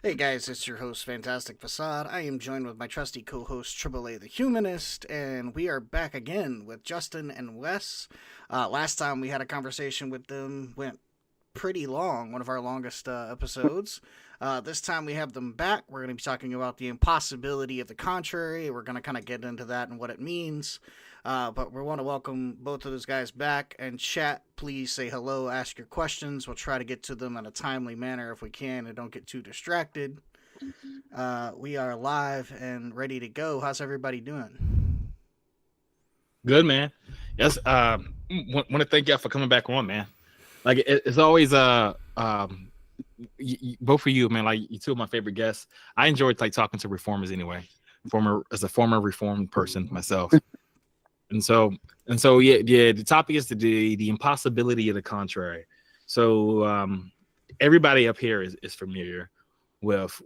Hey guys, it's your host, Fantastic Facade. I am joined with my trusty co host, Triple A the Humanist, and we are back again with Justin and Wes. Last time we had a conversation with them, went pretty long, one of our longest episodes. This time we have them back. We're going to be talking about the impossibility of the contrary. We're going to kind of get into that and what it means. But we want to welcome both of those guys back and chat. Please say hello, ask your questions. We'll try to get to them in a timely manner if we can and don't get too distracted. We are live and ready to go. How's everybody doing? Good, man. Yes. Want to thank y'all for coming back on, man. Like it's always both of you, man. Like you two of my favorite guests. I enjoyed like talking to reformers anyway. As a former reformed person myself, and so yeah. The topic is the impossibility of the contrary. So everybody up here is familiar with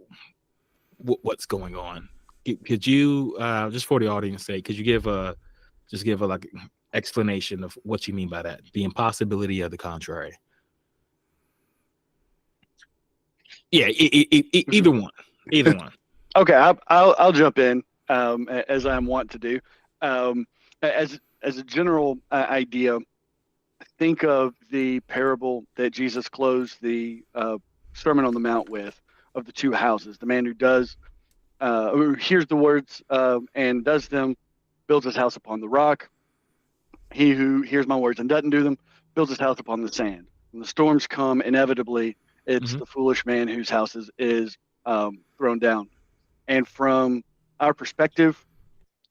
what's going on. Could you just for the audience sake, could you give a like explanation of what you mean by that? The impossibility of the contrary. Yeah, either one. Either one. Okay, I'll jump in as I'm wont to do. As a general idea, think of the parable that Jesus closed the Sermon on the Mount with of the two houses. The man who hears the words and does them, builds his house upon the rock. He who hears my words and doesn't do them, builds his house upon the sand. When the storms come, inevitably, it's the foolish man whose house is thrown down. And from our perspective,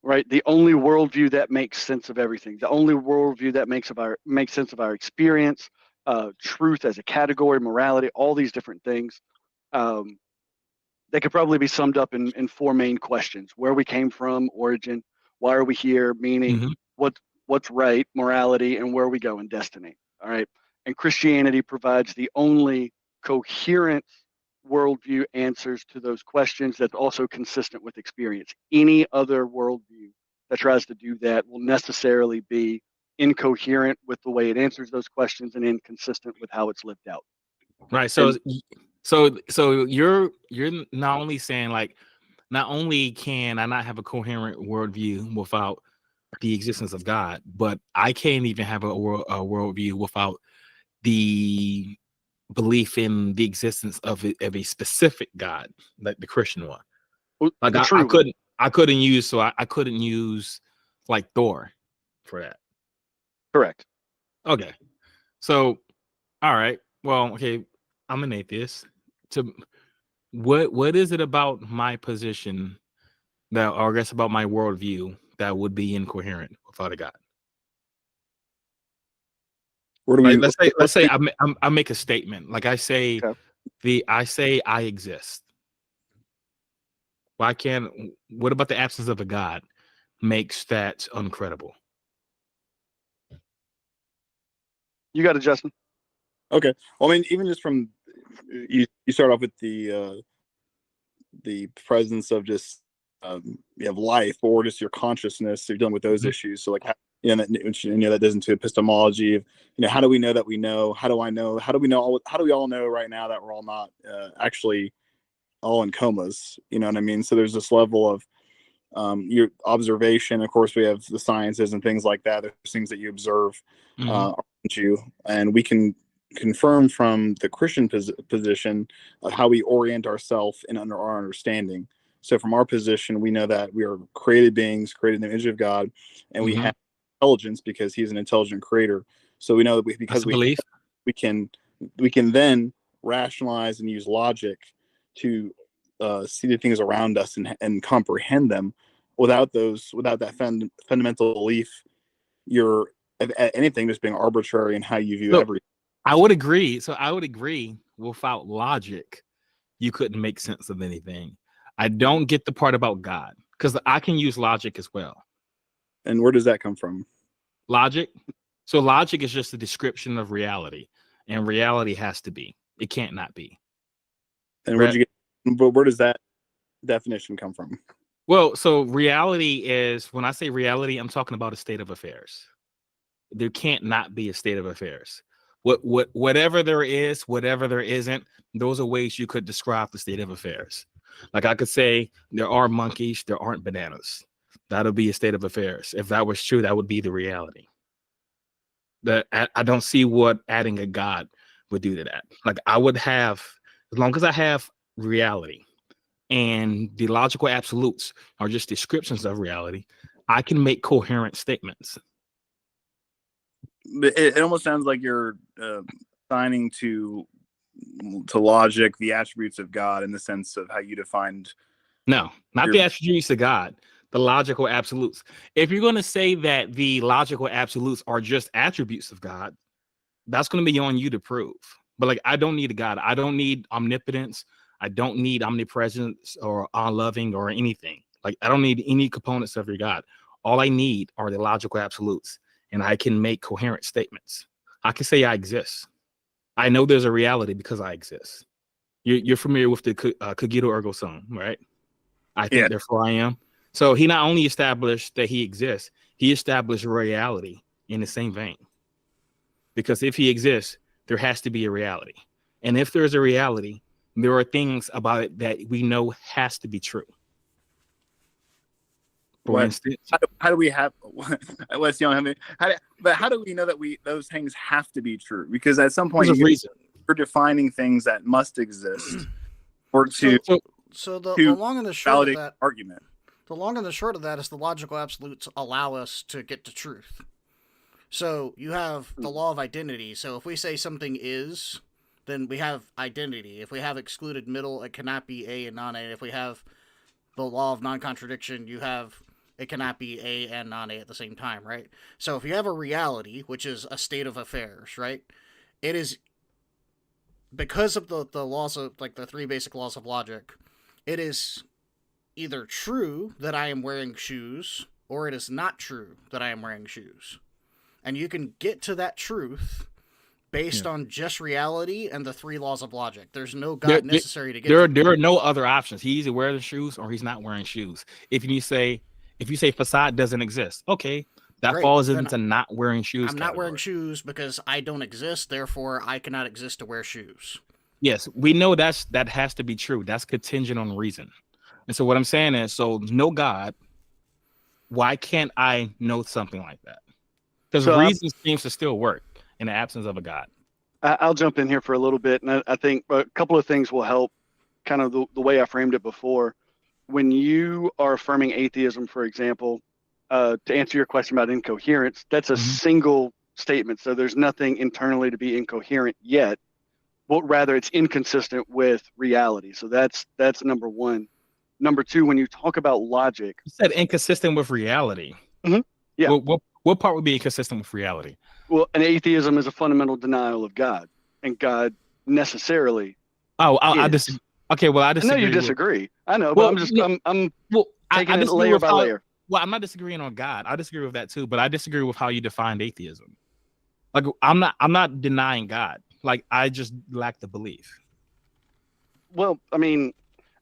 right, the only worldview that makes sense of everything, the only worldview that makes sense of our experience, truth as a category, morality, all these different things, they could probably be summed up in four main questions: where we came from, origin; why are we here, meaning; what's right, morality; and where we go in destiny. All right. And Christianity provides the only coherent worldview answers to those questions that's also consistent with experience. Any other worldview that tries to do that will necessarily be incoherent with the way it answers those questions and inconsistent with how it's lived out. Right. So you're not only saying like, not only can I not have a coherent worldview without the existence of God, but I can't even have a worldview without the belief in the existence of a specific God, like the Christian one. Like the I true one. couldn't use like Thor for that. Correct. Okay. So all right. Well, okay, I'm an atheist. To what is it about my position that, or I guess about my worldview, that would be incoherent without a God? Where do Like we? let's say I make a statement. Like I say Okay. I exist. Why can't? What about the absence of a God makes that uncredible? You got it, Justin. Okay. Well, I mean, even just from you start off with the presence of just you have life or just your consciousness. So you're dealing with those issues. So like, that does into epistemology of how do we know that we know? How do I know? How do we know? How do we all know right now that we're all not actually all in comas? You know what I mean? So there's this level of your observation. Of course, we have the sciences and things like that. There's things that you observe around you, and we can confirm from the Christian position of how we orient ourselves and under our understanding. So from our position, we know that we are created beings, created in the image of God, and we have intelligence because He's an intelligent creator. So we know that we can then rationalize and use logic to see the things around us and comprehend them. Without that fundamental belief, you're anything just being arbitrary in how you view everything. I would agree. So I would agree. Without logic, you couldn't make sense of anything. I don't get the part about God because I can use logic as well. And where does that come from? Logic. So logic is just a description of reality, and reality has to be. It can't not be. And where does that definition come from? Well, so reality is, when I say reality, I'm talking about a state of affairs. There can't not be a state of affairs. whatever there is, whatever there isn't, those are ways you could describe the state of affairs. Like I could say there are monkeys, there aren't bananas. That'll be a state of affairs. If that was true, that would be the reality. That I don't see what adding a God would do to that. Like I would have, as long as I have reality and the logical absolutes are just descriptions of reality, I can make coherent statements. It almost sounds like you're assigning to logic the attributes of God in the sense of how you defined. No, not the attributes of God, the logical absolutes. If you're going to say that the logical absolutes are just attributes of God, that's going to be on you to prove. But like, I don't need a God. I don't need omnipotence. I don't need omnipresence or all-loving or anything. Like, I don't need any components of your God. All I need are the logical absolutes, and I can make coherent statements. I can say I exist. I know there's a reality because I exist. You're familiar with the cogito ergo sum, right? I think, therefore I am. So he not only established that he exists, he established reality in the same vein. Because if he exists, there has to be a reality. And if there's a reality, there are things about it that we know has to be true. For instance, how do we have? Let's how do we know that those things have to be true? Because at some point, we're defining things that must exist, or to the long and the short of that argument. The long and the short of that is the logical absolutes allow us to get to truth. So you have the law of identity. So if we say something is, then we have identity. If we have excluded middle, it cannot be A and non-A. If we have the law of non-contradiction, it cannot be A and non-A at the same time, right? So if you have a reality, which is a state of affairs, right? It is, because of the laws of, like, the three basic laws of logic, it is either true that I am wearing shoes, or it is not true that I am wearing shoes. And you can get to that truth based on just reality and the three laws of logic. There's no God necessary to get there. There are no other options. He either wears shoes or he's not wearing shoes. If you say facade doesn't exist, okay, that falls into not wearing shoes. I'm not wearing shoes because I don't exist. Therefore, I cannot exist to wear shoes. Yes, we know that has to be true. That's contingent on reason. And so what I'm saying is, so no God, why can't I know something like that? Because reason seems to still work in the absence of a God. I'll jump in here for a little bit, and I think a couple of things will help, kind of the way I framed it before. When you are affirming atheism, for example, to answer your question about incoherence, that's a single statement. So there's nothing internally to be incoherent yet, but rather it's inconsistent with reality. So that's number one. Number two, when you talk about logic, you said inconsistent with reality. Yeah. What part would be inconsistent with reality? Well, an atheism is a fundamental denial of God, and God necessarily. I disagree. Okay, well, I disagree. I know you disagree. I know, but I'm taking it layer by layer. Well, I'm not disagreeing on God. I disagree with that too, but I disagree with how you defined atheism. Like, I'm not denying God. Like, I just lack the belief. Well, I mean,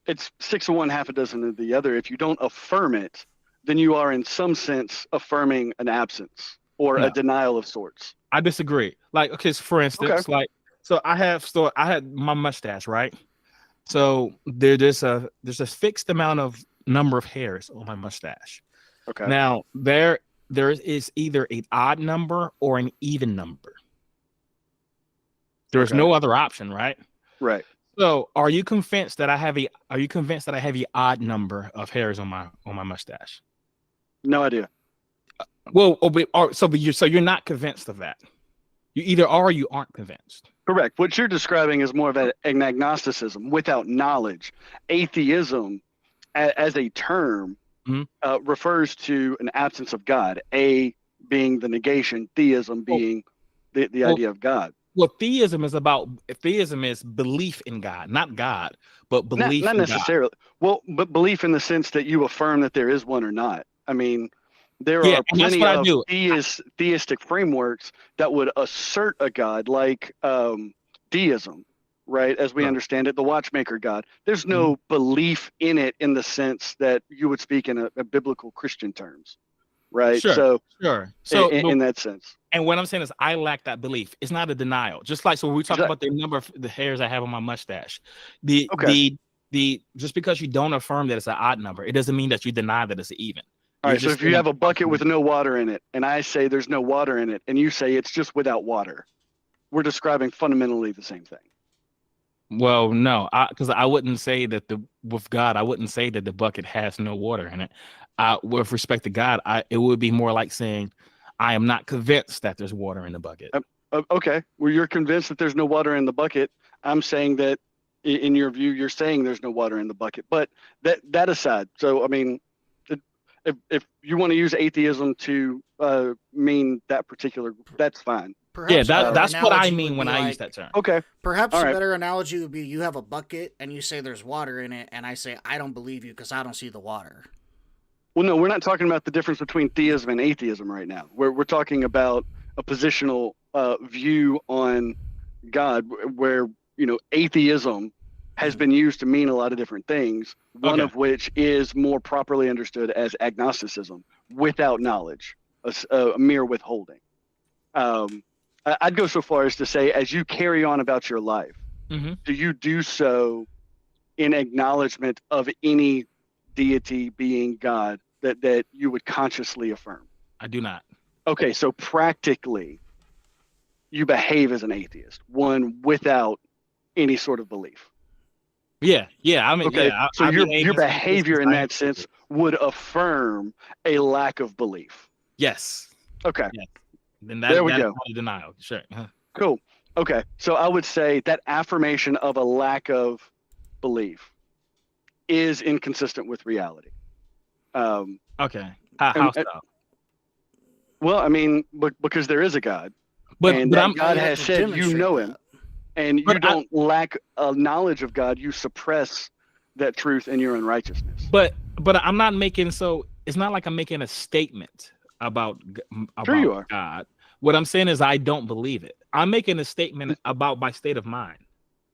it's 6 of one, half a dozen of the other. If you don't affirm it, then you are in some sense affirming an absence or a denial of sorts. I disagree. Like, okay, so for instance, I had my mustache, right? So there's a fixed number of hairs on my mustache. Okay. Now there is either an odd number or an even number. There's no other option, right? Right. So are you convinced that I have a odd number of hairs on my mustache? No idea. Well, so you're not convinced of that. You either are or you aren't convinced. Correct. What you're describing is more of an agnosticism without knowledge. Atheism, as a term, refers to an absence of God. A being the negation, theism being the idea of God. Well, theism is belief in God, not God, but belief. Not necessarily. God. Well, but belief in the sense that you affirm that there is one or not. I mean, there are plenty of theistic frameworks that would assert a God, like deism, right? As we understand it, the watchmaker God. There's no belief in it in the sense that you would speak in a biblical Christian terms, right? Sure. So in that sense. And what I'm saying is, I lack that belief. It's not a denial. Just like, so when we talk about the number of the hairs I have on my mustache, the just because you don't affirm that it's an odd number, it doesn't mean that you deny that it's even. All right. So if you have a bucket with no water in it, and I say there's no water in it, and you say it's just without water, we're describing fundamentally the same thing. Well, no, because I wouldn't say that with God, I wouldn't say that the bucket has no water in it. With respect to God, it would be more like saying, I am not convinced that there's water in the bucket. Okay. Well, you're convinced that there's no water in the bucket. I'm saying that in your view, you're saying there's no water in the bucket. But that aside, so I mean, if you want to use atheism to mean that particular, that's fine. Perhaps that's what I mean when I use that term. Okay. Perhaps a better analogy would be you have a bucket and you say there's water in it, and I say I don't believe you because I don't see the water. Well, no, we're not talking about the difference between theism and atheism right now. We're talking about a positional view on God, where atheism has been used to mean a lot of different things. One of which is more properly understood as agnosticism, without knowledge, a mere withholding. I'd go so far as to say, as you carry on about your life, do you do so in acknowledgement of any deity, being, God, that you would consciously affirm? I do not. Okay, so practically, you behave as an atheist, one without any sort of belief. Yeah. I mean, so your behavior in that sense would affirm a lack of belief. Yes. Okay. Yes. Then there we go. Not a denial. Sure. Cool. Okay. So I would say that affirmation of a lack of belief is inconsistent with reality. Okay. How so? Well, I mean, because there is a God, but God has said you know Him, and you don't lack a knowledge of God. You suppress that truth in your unrighteousness. But I'm not making it's not like I'm making a statement about sure you are. God. What I'm saying is I don't believe it. I'm making a statement about my state of mind.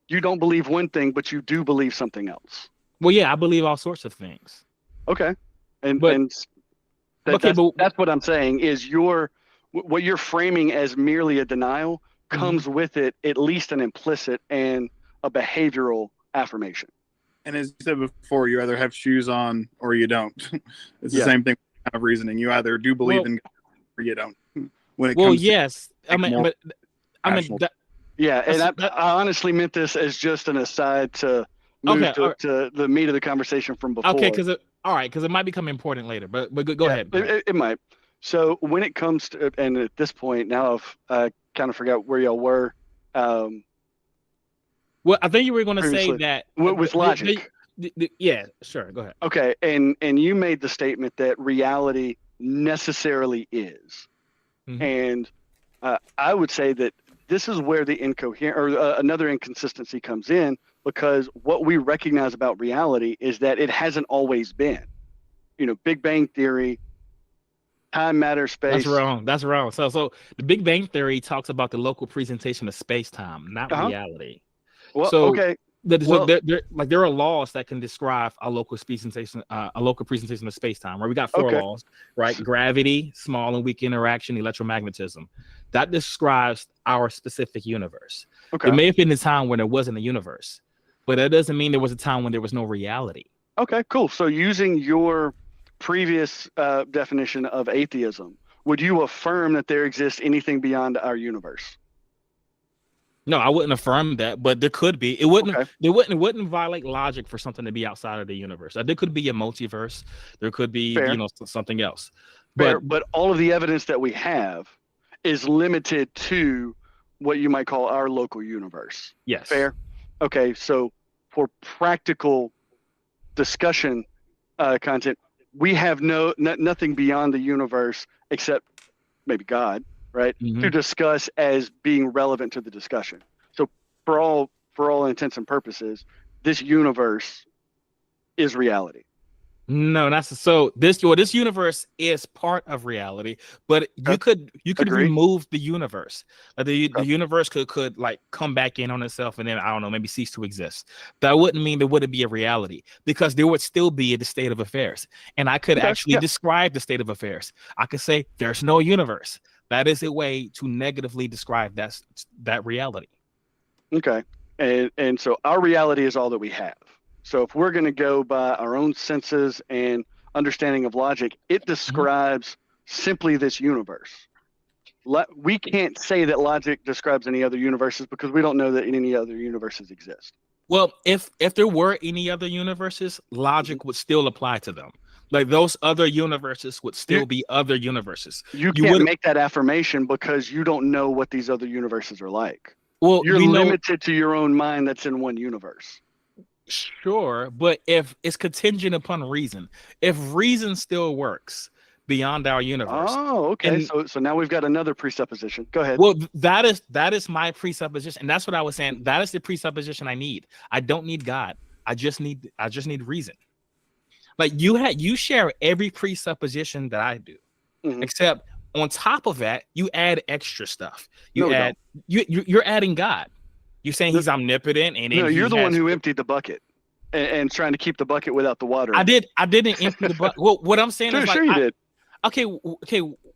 You don't believe one thing, but you do believe something else. Well, yeah, I believe all sorts of things. Okay. That's what I'm saying is what you're framing as merely a denial comes with it at least an implicit and a behavioral affirmation. And as you said before, you either have shoes on or you don't. It's the same thing kind of reasoning. You either do believe in God or you don't. When it comes yes. and I honestly meant this as just an aside to move to the meat of the conversation from before. Okay, because it might become important later, but go ahead. It might. So when it comes to, and at this point now I kind of forgot where y'all were. Well, I think you were going to say that with logic. Yeah, sure. Go ahead. Okay, and you made the statement that reality necessarily is, and I would say that this is where the another inconsistency comes in, because what we recognize about reality is that it hasn't always been. Big Bang Theory, time, matter, space. That's wrong. So the Big Bang Theory talks about the local presentation of space-time, not reality. Well, okay. There are laws that can describe a local presentation of space-time. Where we got four laws, right? Gravity, small and weak interaction, electromagnetism. That describes our specific universe. Okay. There may have been a time when there wasn't a universe, but that doesn't mean there was a time when there was no reality. Okay, cool. So using your previous definition of atheism, would you affirm that there exists anything beyond our universe? No, I wouldn't affirm that, but there could be. It wouldn't violate logic for something to be outside of the universe. There could be a multiverse. There could be, something else. But all of the evidence that we have is limited to what you might call our local universe. Yes. Fair? Okay, so for practical discussion content, we have nothing beyond the universe except maybe God, right? To discuss as being relevant to the discussion. So for all intents and purposes, this universe is reality. No, this universe is part of reality, but you could remove the universe. The universe could like come back in on itself and then, I don't know, maybe cease to exist. That wouldn't mean there wouldn't be a reality, because there would still be the state of affairs. And I could actually describe the state of affairs. I could say there's no universe, That is a way to negatively describe that reality. Okay. And so our reality is all that we have. So if we're going to go by our own senses and understanding of logic, it describes simply this universe. We can't say that logic describes any other universes because we don't know that any other universes exist. Well, if there were any other universes, logic would still apply to them. Like those other universes would still be other universes. You can't make that affirmation because you don't know what these other universes are like. Well, you're limited to your own mind that's in one universe. Sure, but if it's contingent upon reason, if reason still works beyond our universe. Oh, okay. So now we've got another presupposition. Go ahead. Well, that is my presupposition, and that's what I was saying. That is the presupposition I need. I don't need God. I just need reason. Like you share every presupposition that I do, except on top of that, you add extra stuff. You're adding God. You're saying he's omnipotent, and no, you're the one who emptied the bucket and trying to keep the bucket without the water. I didn't empty the bucket. Well, what I'm saying is like, sure you did. Okay.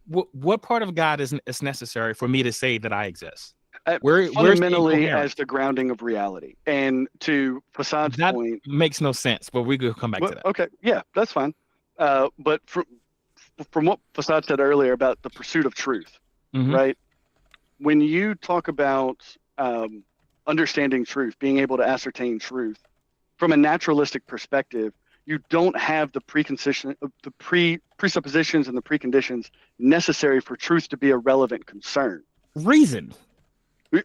What part of God is necessary for me to say that I exist? Fundamentally, as the grounding of reality, and to Fasad's point, makes no sense. But we could come back to that. Okay, yeah, that's fine. But from what Fasad said earlier about the pursuit of truth, right? When you talk about understanding truth, being able to ascertain truth from a naturalistic perspective, you don't have the presuppositions and the preconditions necessary for truth to be a relevant concern. Reason.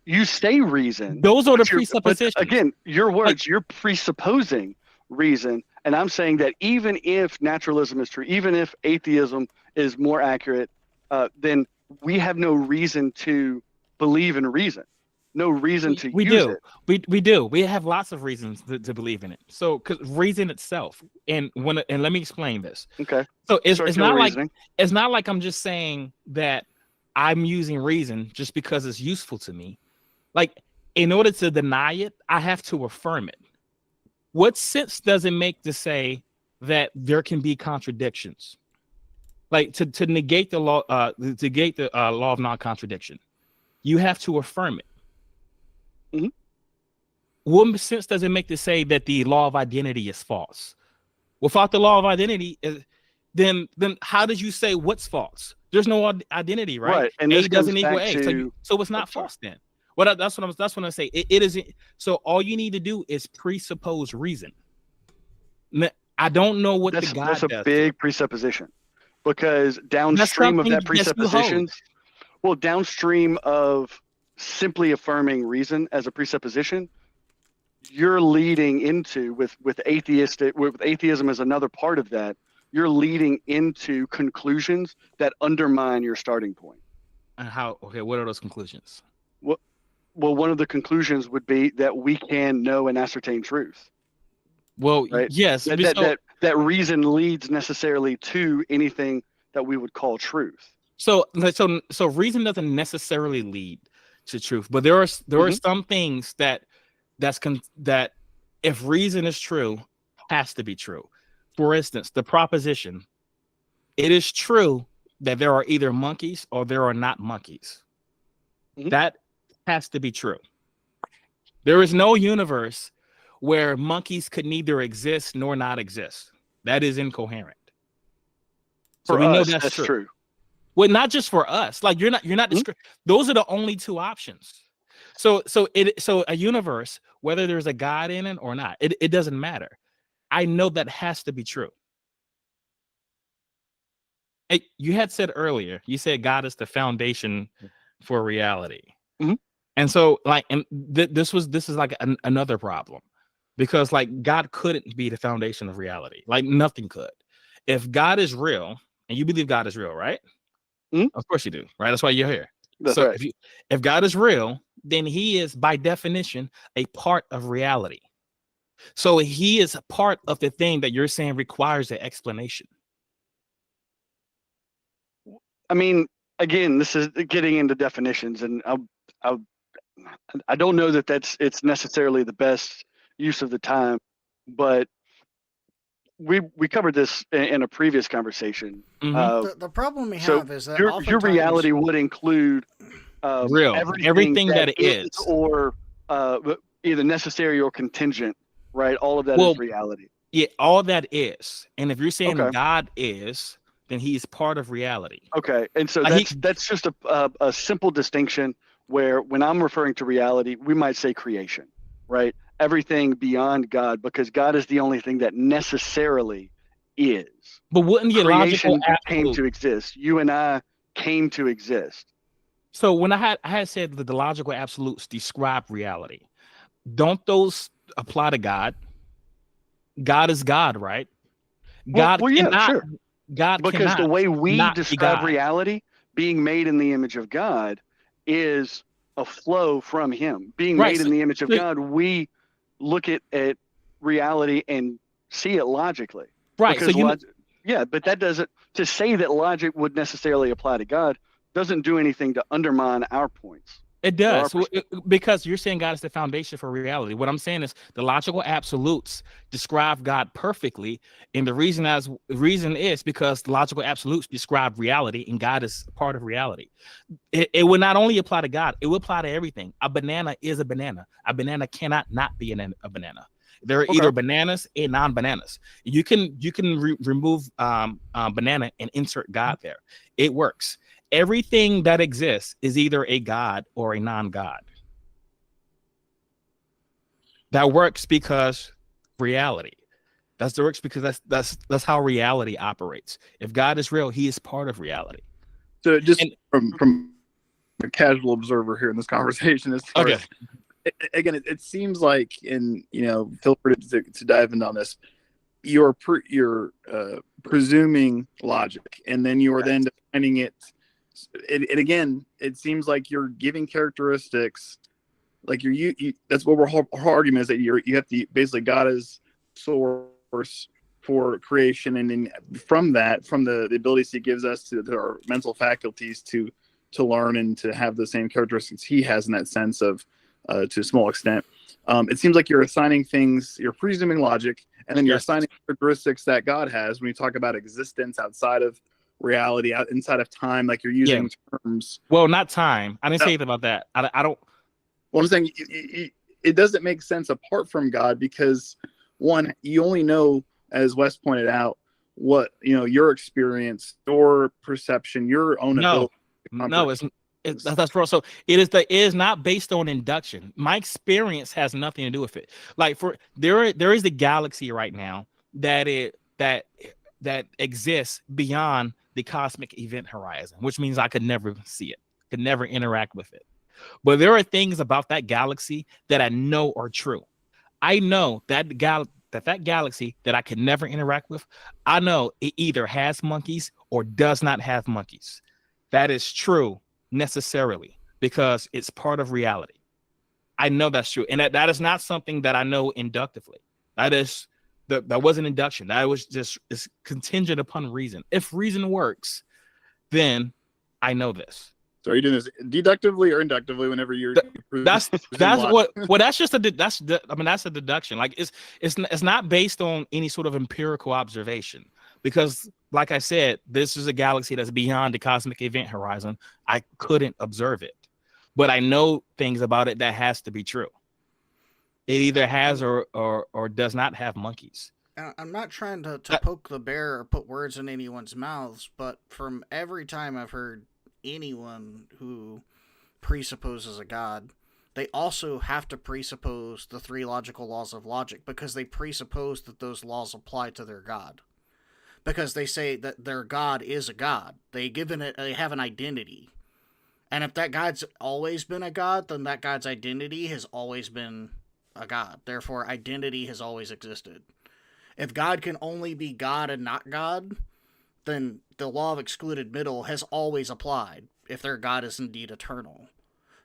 You say reason. Those are the presuppositions. Again, your words, you're presupposing reason. And I'm saying that even if naturalism is true, even if atheism is more accurate, then we have no reason to believe in reason. No reason to use it. We do. We have lots of reasons to believe in it. So, because reason itself, and let me explain this. Okay. So it's not like I'm just saying that I'm using reason just because it's useful to me. Like, in order to deny it, I have to affirm it. What sense does it make to say that there can be contradictions? Like to negate the law, law of non-contradiction, you have to affirm it. What sense does it make to say that the law of identity is false? Without the law of identity, then how did you say what's false? There's no identity, right? And A doesn't equal A, so it's not false then. Well, that's what I say. It isn't. So all you need to do is presuppose reason. I don't know what the God does. That's a big presupposition, because downstream of that presuppositions, downstream of simply affirming reason as a presupposition, you're leading into with atheism as another part of that. You're leading into conclusions that undermine your starting point. And how? Okay, what are those conclusions? Well, one of the conclusions would be that we can know and ascertain truth. Well, right? Yes. That reason leads necessarily to anything that we would call truth. So reason doesn't necessarily lead to truth, but there are some things that if reason is true, has to be true. For instance, the proposition, it is true that there are either monkeys or there are not monkeys. That has to be true. There is no universe where monkeys could neither exist nor not exist. That is incoherent. So we know that's true. Well, not just for us. Like you're not those are the only two options. So a universe, whether there's a God in it or not, it doesn't matter. I know that has to be true. Hey, you had said earlier, you said God is the foundation for reality. And so this is like another problem, because like God couldn't be the foundation of reality. Like nothing could. If God is real, and you believe God is real, right? Of course you do, right? That's why you're here. That's so right. If God is real, then he is by definition a part of reality. So he is a part of the thing that you're saying requires an explanation. I mean, again, this is getting into definitions, and I don't know that it's necessarily the best use of the time, but we covered this in a previous conversation. The problem we So have is that your oftentimes reality would include everything that is. or either necessary or contingent, right? All of that Well, is reality. Yeah, all that is. And if you're saying Okay. God is, then he's part of reality. Okay, and so that's just a simple distinction where when I'm referring to reality, we might say creation, right? Everything beyond God, because God is the only thing that necessarily is. But wouldn't the logical Creation came to exist. You and I came to exist. So when I had said that the logical absolutes describe reality, don't those apply to God? God is God, right? God well, yeah, cannot, sure. God Because cannot the way we not be describe God. reality, being made in the image of God, is a flow from Him. Being Right, made so- in the image of so- God, we look at reality and see it logically. Right. Because but that doesn't, to say that logic would necessarily apply to God doesn't do anything to undermine our points. It does, because you're saying God is the foundation for reality. What I'm saying is the logical absolutes describe God perfectly, and the reason is because the logical absolutes describe reality, and God is part of reality. It would not only apply to God; it would apply to everything. A banana is a banana. A banana cannot not be a banana. There are either bananas and non-bananas. You can remove banana and insert God there. It works. Everything that exists is either a God or a non-God. That works because reality. Works because that's how reality operates. If God is real, he is part of reality. So just from a casual observer here in this conversation, again, it seems like, and feel free to dive in on this. You're presuming logic, and then you are then defining it. And again, it seems like you're giving characteristics, like you that's what our argument is, that you have to basically God is source for creation, and then from the abilities he gives us to our mental faculties to learn and to have the same characteristics he has, in that sense of to a small extent. It seems like you're assigning things, you're presuming logic, and then you're assigning characteristics that God has when you talk about existence outside of reality, inside of time, like you're using terms. Well, not time. I didn't say anything about that. I don't. Well, I'm saying it doesn't make sense apart from God, because one, you only know, as Wes pointed out, what your experience, your perception, your own ability. No, that's wrong. So it is not based on induction. My experience has nothing to do with it. Like there is a galaxy right now that exists beyond the cosmic event horizon, which means I could never see it, could never interact with it. But there are things about that galaxy that I know are true. I know that galaxy that I can never interact with, I know it either has monkeys or does not have monkeys. That is true necessarily because it's part of reality. I know that's true. And that is not something that I know inductively. That wasn't induction. That was just is contingent upon reason. If reason works, then I know this. So are you doing this deductively or inductively whenever you're that's a deduction. Like it's not based on any sort of empirical observation, because like I said, this is a galaxy that's beyond the cosmic event horizon. I couldn't observe it, but I know things about it that has to be true. It either has or does not have monkeys. I'm not trying to poke the bear or put words in anyone's mouths, but from every time I've heard anyone who presupposes a God, they also have to presuppose the three logical laws of logic, because they presuppose that those laws apply to their God. Because they say that their God is a God. They have an identity. And if that God's always been a God, then that God's identity has always been a God. Therefore, identity has always existed. If God can only be God and not God, then the law of excluded middle has always applied, if their God is indeed eternal.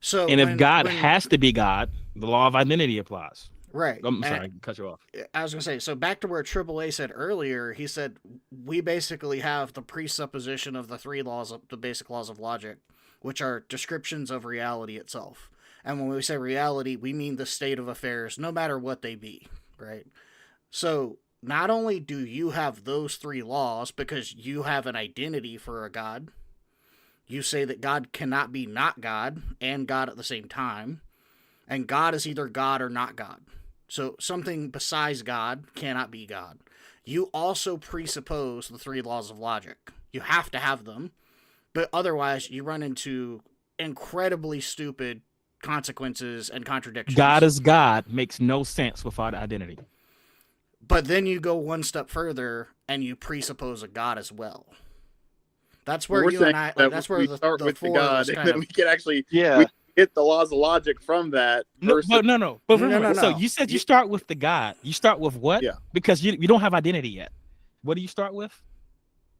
So, and if God has to be God, the law of identity applies. Right. I'm sorry, cut you off. I was going to say, so back to where AAA said earlier, he said, we basically have the presupposition of the the basic laws of logic, which are descriptions of reality itself. And when we say reality, we mean the state of affairs, no matter what they be, right? So not only do you have those three laws because you have an identity for a God, you say that God cannot be not God and God at the same time, and God is either God or not God. So something besides God cannot be God. You also presuppose the three laws of logic. You have to have them, but otherwise you run into incredibly stupid consequences and contradictions. God is God makes no sense without identity. But then you go one step further and you presuppose a God as well. That's where you and I, like, that's where the start with the four of God, us and kind then of. we can actually Yeah. get the laws of logic from that. No, versus- but no. But remember, No. so you said you start with the God. You start with what? Yeah. Because you don't have identity yet. What do you start with?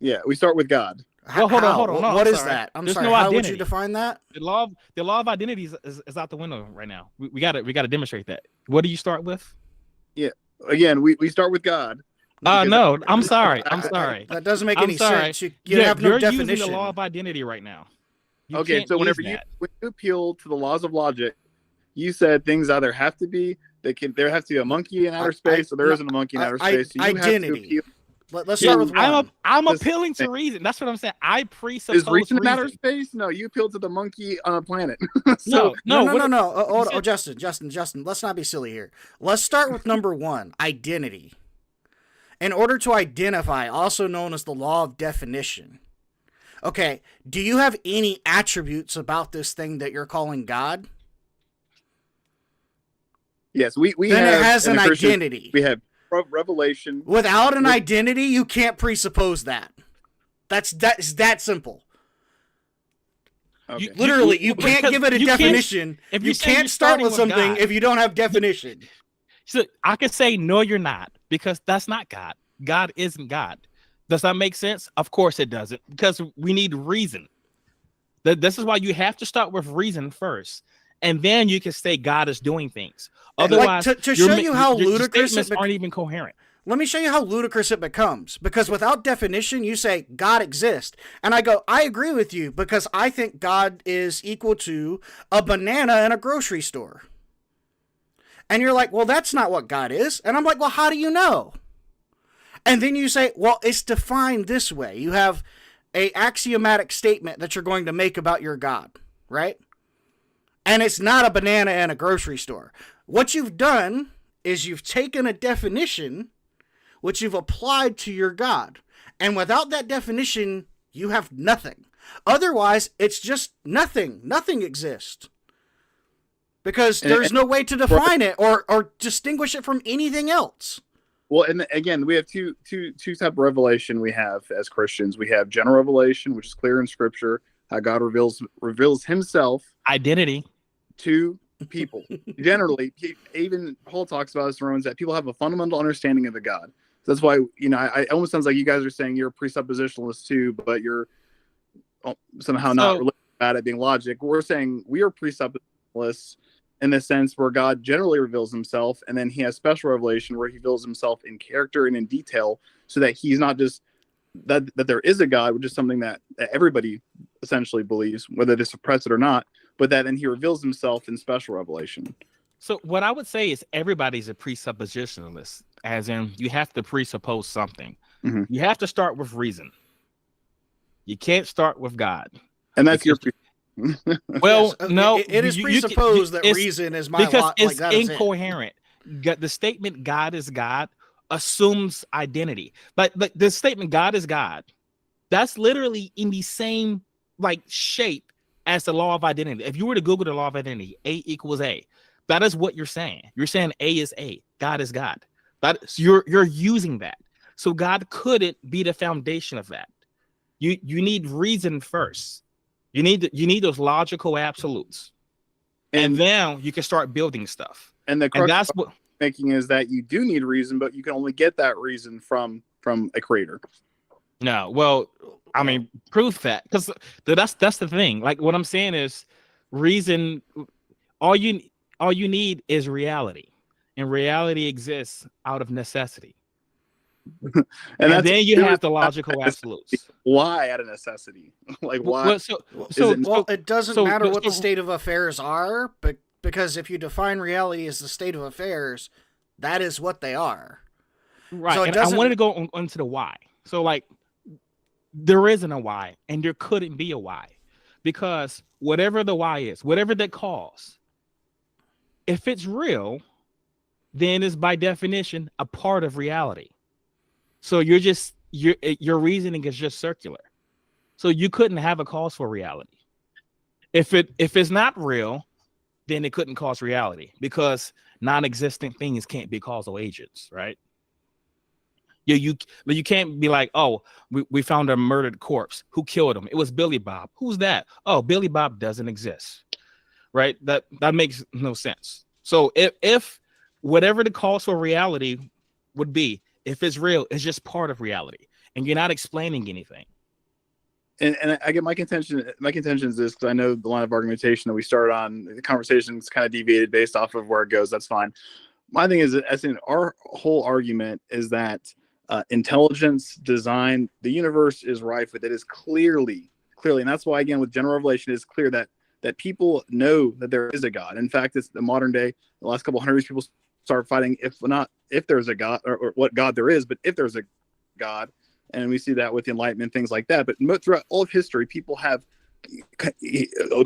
Yeah, we start with God. Well, hold on. No, What I'm is sorry. that? I'm There's sorry. no How would identity. you define that? The law of identity is out the window right now. We got to demonstrate that. What do you start with? Again, we start with God. No, I'm sorry. I'm sorry. That doesn't make I'm any sorry. sense. You have no you're definition. using the law of identity right now. You Okay, can't so use when that. you appeal to the laws of logic, you said things either have to be there has to be a monkey in outer space, or there isn't a monkey in outer space. So you identity. have to appeal. Let's start with one. I'm This- appealing to reason. That's what I'm saying. I presuppose Is reason in outer reason. space? No, you appeal to the monkey on a planet. No. Oh, Justin. Let's not be silly here. Let's start with number one, identity. In order to identify, also known as the law of definition. Okay, do you have any attributes about this thing that you're calling God? Yes, we Then have, it has in an the Christian- identity. We have revelation. Without an identity, you can't presuppose that. That's that simple. Okay. Literally, you can't because give it a you can't- definition. if You you say can't you're start starting with with something God, if you don't have definition. So I can say no, you're not, because that's not God. God isn't God. Does that make sense? Of course it doesn't, because we need reason. This is why you have to start with reason first, and then you can say God is doing things. Otherwise, to show you how ludicrous statements it aren't even coherent. Let me show you how ludicrous it becomes. Because without definition, you say God exists. And I go, I agree with you because I think God is equal to a banana in a grocery store. And you're like, well, that's not what God is. And I'm like, well, how do you know? And then you say, well, it's defined this way. You have a axiomatic statement that you're going to make about your God, right? And it's not a banana in a grocery store. What you've done is you've taken a definition which you've applied to your God. And without that definition, you have nothing. Otherwise, it's just nothing. Nothing exists. Because there's no way to define it or distinguish it from anything else. Well, and again, we have two type of revelation we have as Christians. We have general revelation, which is clear in Scripture, how God reveals Himself Identity. to people. Generally, even Paul talks about this in Romans, that people have a fundamental understanding of the God. So that's why, I almost sounds like you guys are saying you're presuppositionalists too, but you're somehow not really bad at being logic. We're saying we are presuppositionalists in the sense where God generally reveals Himself, and then He has special revelation where He reveals Himself in character and in detail, so that He's not just that there is a God, which is something that everybody essentially believes, whether they suppress it or not, but that then He reveals Himself in special revelation. So what I would say is everybody's a presuppositionalist, as in you have to presuppose something. Mm-hmm. You have to start with reason. You can't start with God. And that's your Well, Yes, no, it is presupposed that reason is my because lot. it's Like that is incoherent. The statement "God is God" assumes identity, but the statement "God is God," that's literally in the same shape as the law of identity. If you were to Google the law of identity, A equals A, that is what you're saying. You're saying A is A, God is God. You're using that. So God couldn't be the foundation of that. You need reason first. You need those logical absolutes, and then you can start building stuff. And the And crux that's of what making is that you do need reason, but you can only get that reason from a creator. No, well, I mean, proof that, because that's the thing. Like what I'm saying is, reason. All you need is reality, and reality exists out of necessity. And then you have the logical absolutes. Why out of necessity? Like why? it doesn't matter what the state of affairs are, but because if you define reality as the state of affairs, that is what they are. Right. So it And I doesn't. wanted to go onto the why. So like there isn't a why, and there couldn't be a why, because whatever the why is, whatever that cause, if it's real, then it's by definition a part of reality. So your reasoning is just circular. So you couldn't have a cause for reality. If it's not real, then it couldn't cause reality, because non-existent things can't be causal agents, right? You can't be like, oh, we found a murdered corpse. Who killed him? It was Billy Bob. Who's that? Oh, Billy Bob doesn't exist, right? That makes no sense. So if whatever the cause for reality would be, if it's real, it's just part of reality, and you're not explaining anything. And I get my contention is this, because I know the line of argumentation that we started on, the conversation's kind of deviated based off of where it goes. That's fine. My thing is that, as in, our whole argument is that intelligence, design, the universe is rife with it, is clearly, and that's why, again, with general revelation, it is clear that people know that there is a God. In fact, it's the modern day, the last couple hundred years, people start fighting if there's a God, or what God there is, but if there's a God. And we see that with Enlightenment, things like that. But throughout all of history, people have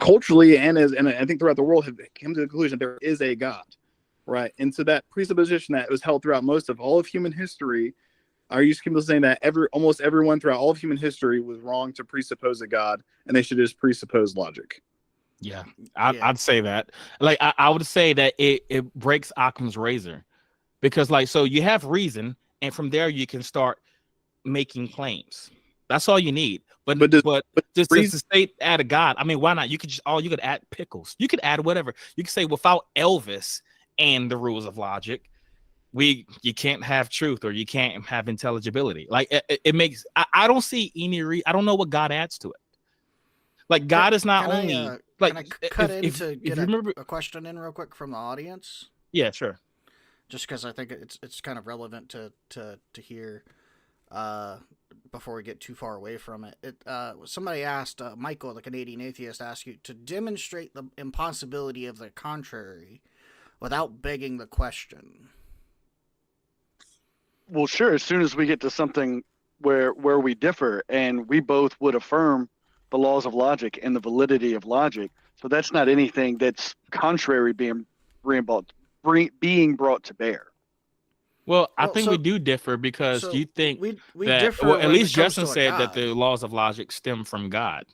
culturally and I think throughout the world have come to the conclusion that there is a God, right? And so that presupposition that was held throughout most of all of human history, are you people saying that almost everyone throughout all of human history was wrong to presuppose a God, and they should just presuppose logic? Yeah, I'd say that. Like I would say that it breaks Occam's razor, because like, so you have reason, and from there you can start making claims. That's all you need. But just to say add a God, I mean, why not? You could add pickles. You could add whatever. You could say without Elvis and the rules of logic, you can't have truth, or you can't have intelligibility. Like it makes I don't see any I don't know what God adds to it. Like God is not only like, can I cut in to if get you remember a question in real quick from the audience? Yeah, sure. Just because I think it's kind of relevant to hear before we get too far away from it. Somebody asked, Michael, the Canadian atheist, asked you to demonstrate the impossibility of the contrary without begging the question. Well, sure. As soon as we get to something where we differ, and we both would affirm the laws of logic and the validity of logic, so that's not anything that's contrary being brought to bear. Well, I think we do differ, because you think we that, differ. well, at least it comes Justin to a said God. that the laws of logic stem from God,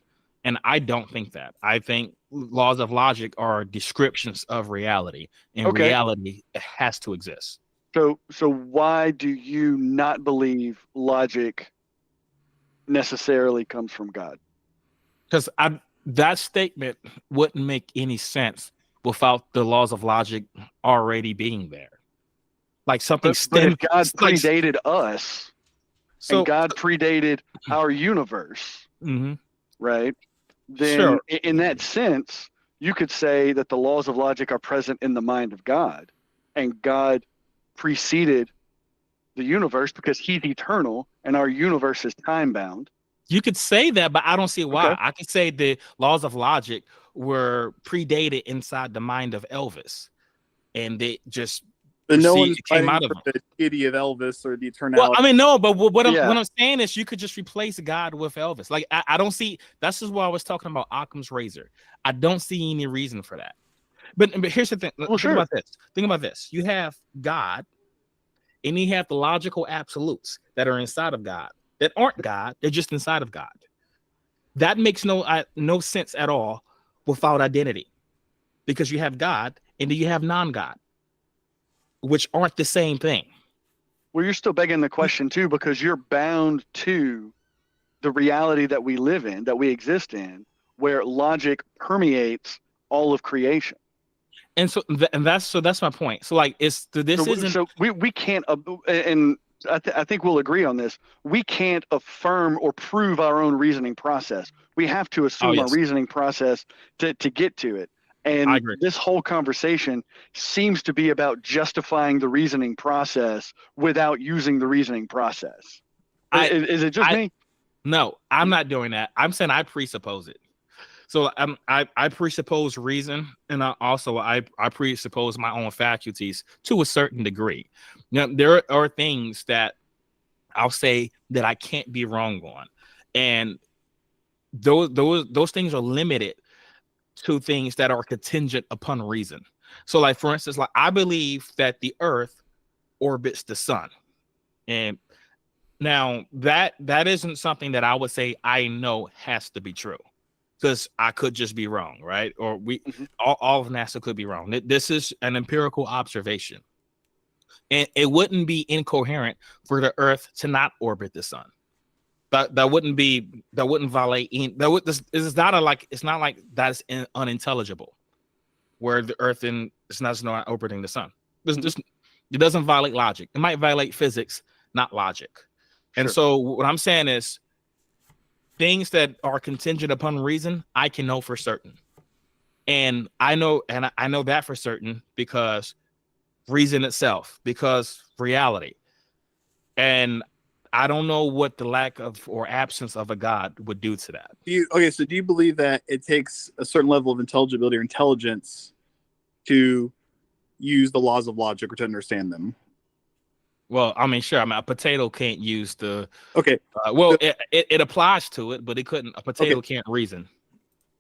and I don't think that. I think laws of logic are descriptions of reality, and reality has to exist. So why do you not believe logic necessarily comes from God? Because that statement wouldn't make any sense without the laws of logic already being there. Like something but if God predated us, and God predated our universe, right? Then in that sense, you could say that the laws of logic are present in the mind of God, and God preceded the universe because he's eternal and our universe is time bound. You could say that, but I don't see why. Okay. I could say the laws of logic were predated inside the mind of Elvis, and they just no one's came out of the deity of Elvis or the eternality. Well, I mean, no, but what I'm saying is you could just replace God with Elvis. Like I don't see. That's just why I was talking about Occam's razor. I don't see any reason for that. But here's the thing. Well, think about this. Think about this. You have God, and you have the logical absolutes that are inside of God that aren't God. They're just inside of God. That makes no sense at all without identity, because you have God and then you have non-God, which aren't the same thing. Well, you're still begging the question too, because you're bound to the reality that we live in, that we exist in, where logic permeates all of creation. And so, that's my point. So, like, we can't, and I think we'll agree on this. We can't affirm or prove our own reasoning process. We have to assume our reasoning process to get to it. And this whole conversation seems to be about justifying the reasoning process without using the reasoning process. Is it just me? No, I'm not doing that. I'm saying I presuppose it. So I presuppose reason, and I presuppose my own faculties to a certain degree. Now there are things that I'll say that I can't be wrong on, and those things are limited to things that are contingent upon reason. So, like for instance, like I believe that the Earth orbits the sun, and now that isn't something that I would say I know has to be true, because I could just be wrong, right? Or all of NASA could be wrong. This is an empirical observation, and it wouldn't be incoherent for the Earth to not orbit the sun. That wouldn't violate. This is not it's not like that's unintelligible, where the Earth is not orbiting the sun. It doesn't violate logic. It might violate physics, not logic. And so what I'm saying is, things that are contingent upon reason, I can know for certain, and I know that for certain because reason itself, because reality, and I don't know what the lack of or absence of a God would do to that. So do you believe that it takes a certain level of intelligibility or intelligence to use the laws of logic or to understand them? Well, I mean, sure. I mean, a potato can't use the. Okay. It applies to it, but it couldn't. A potato can't reason.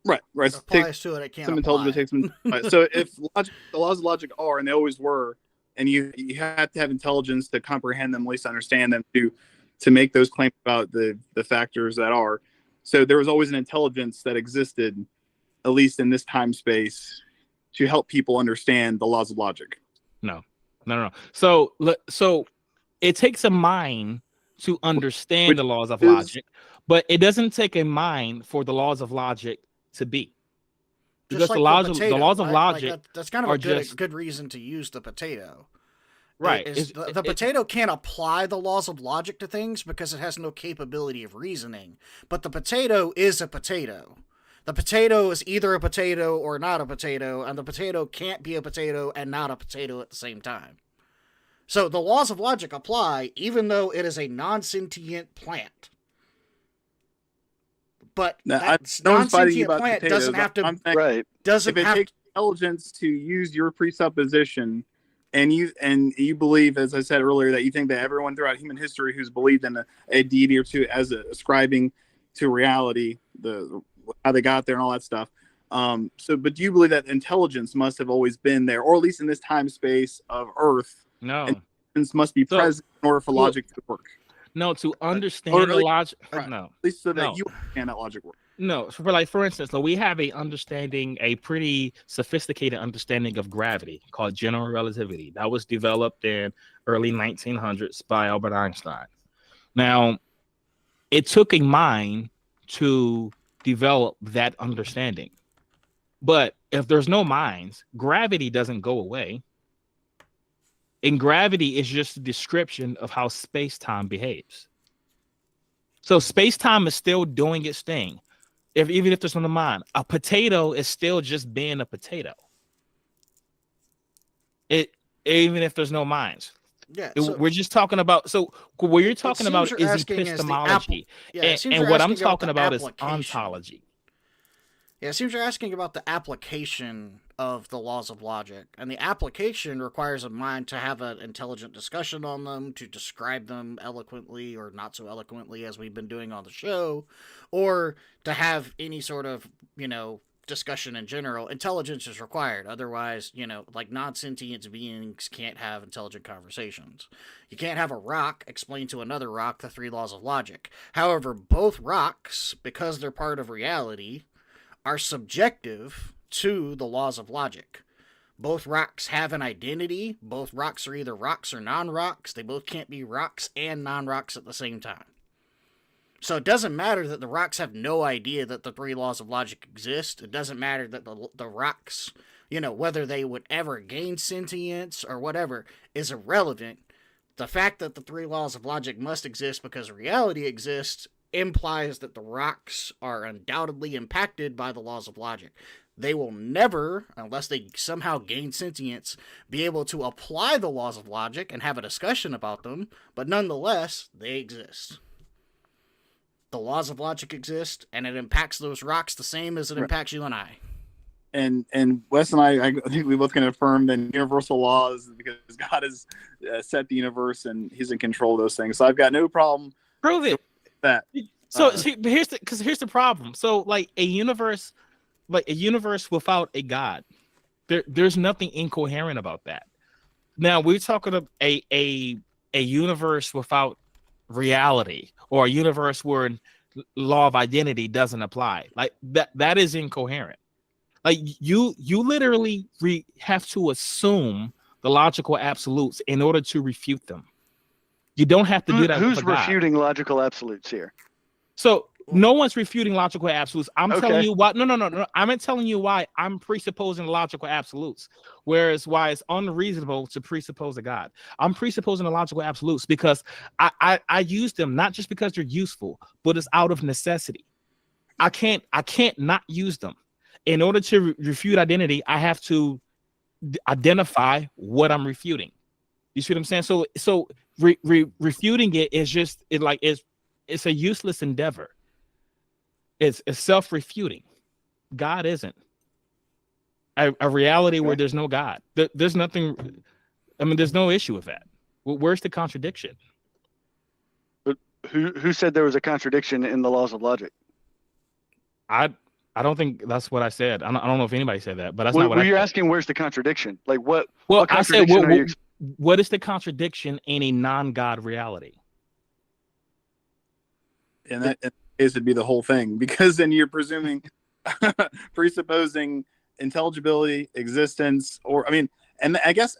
Right. It applies to it. It can't. Some intelligence takes some. So if the laws of logic are, and they always were, and you have to have intelligence to comprehend them, at least understand them, to make those claims about the factors that are. So there was always an intelligence that existed, at least in this time space, to help people understand the laws of logic. No. So it takes a mind to understand the laws of logic, but it doesn't take a mind for the laws of logic to be. Because like the laws of logic, like that's kind of a good reason to use the potato. Right. The potato can't apply the laws of logic to things because it has no capability of reasoning. But the potato is a potato. The potato is either a potato or not a potato, and the potato can't be a potato and not a potato at the same time. So the laws of logic apply even though it is a non-sentient plant. But that non-sentient plant potatoes, doesn't have to... Right. Doesn't if it have takes intelligence to use your presupposition... And you believe, as I said earlier, that you think that everyone throughout human history who's believed in a deity or two as ascribing to reality, how they got there and all that stuff. But do you believe that intelligence must have always been there, or at least in this time space of Earth? No, intelligence must be present in order for logic to work. No, to understand the logic. Right, no, at least so that you understand that logic works. No, for instance, we have a pretty sophisticated understanding of gravity called general relativity that was developed in early 1900s by Albert Einstein. Now, it took a mind to develop that understanding, but if there's no minds, gravity doesn't go away. And gravity is just a description of how space-time behaves. So space-time is still doing its thing. Even if there's no mind, a potato is still just being a potato. Even if there's no minds. Yeah, we're just talking about. So what you're talking about is epistemology, and what I'm talking about is ontology. Yeah, it seems you're asking about the application of the laws of logic, and the application requires a mind to have an intelligent discussion on them, to describe them eloquently or not so eloquently as we've been doing on the show, or to have any sort of, discussion in general. Intelligence is required. Otherwise, like non-sentient beings can't have intelligent conversations. You can't have a rock explain to another rock the three laws of logic. However, both rocks, because they're part of reality, are subjective to the laws of logic. Both rocks have an identity. Both rocks are either rocks or non-rocks. They both can't be rocks and non-rocks at the same time. So it doesn't matter that the rocks have no idea that the three laws of logic exist. It doesn't matter that the rocks, whether they would ever gain sentience or whatever, is irrelevant. The fact that the three laws of logic must exist because reality exists implies that the rocks are undoubtedly impacted by the laws of logic. They will never, unless they somehow gain sentience, be able to apply the laws of logic and have a discussion about them, but nonetheless, they exist. the laws of logic exist, and it impacts those rocks the same as it impacts you and I. And Wes and I think we both can affirm that universal laws, because God has set the universe and He's in control of those things. So I've got no problem. Prove it. That. So here's the problem. So like a universe without a God, there's nothing incoherent about that. Now we're talking of a universe without reality, or a universe where law of identity doesn't apply. Like that is incoherent. Like you literally have to assume the logical absolutes in order to refute them. You don't have to do that. Who's refuting logical absolutes here? So no one's refuting logical absolutes. I'm telling you why. No. I'm telling you why I'm presupposing logical absolutes, whereas why it's unreasonable to presuppose a God. I'm presupposing the logical absolutes because I use them not just because they're useful, but it's out of necessity. I can't not use them. In order to refute identity, I have to identify what I'm refuting. You see what I'm saying? So refuting it is just it's a useless endeavor. It's self-refuting. God isn't a reality where there's no God. There's nothing. I mean, there's no issue with that. Where's the contradiction? But who said there was a contradiction in the laws of logic? I don't think that's what I said. I don't know if anybody said that, but that's not what you're asking. Where's the contradiction? Like what? Well, what contradiction I said, are you? What is the contradiction in a non-God reality? And that is to be the whole thing, because then you're presupposing intelligibility, existence, or and I guess.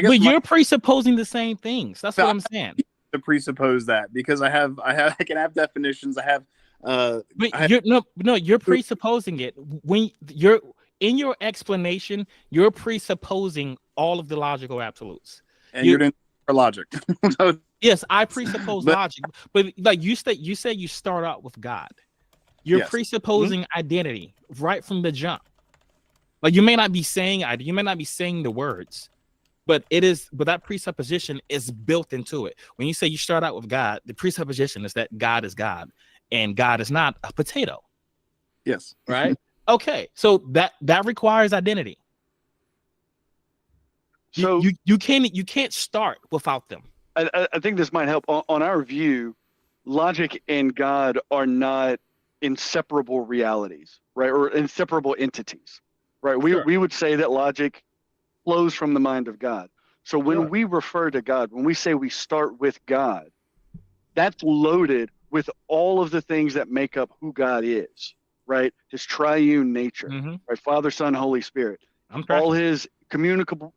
But you're presupposing the same things. That's what I'm saying. To presuppose that, because I can have definitions. I have. But you're presupposing it when you're in your explanation. You're presupposing all of the logical absolutes, and you're doing for logic. Yes, I presuppose logic, but like you say you start out with God. You're presupposing identity right from the jump. Like you may not be saying the words, but that presupposition is built into it. When you say you start out with God, the presupposition is that God is God. And God is not a potato. Yes. Right? Okay. So that requires identity. So you can't start without them. I think this might help. On our view, logic and God are not inseparable realities, right? Or inseparable entities, right? We would say that logic flows from the mind of God. So when we refer to God, when we say we start with God, that's loaded with all of the things that make up who God is, right? His triune nature, right? Father, Son, Holy Spirit. All his communicable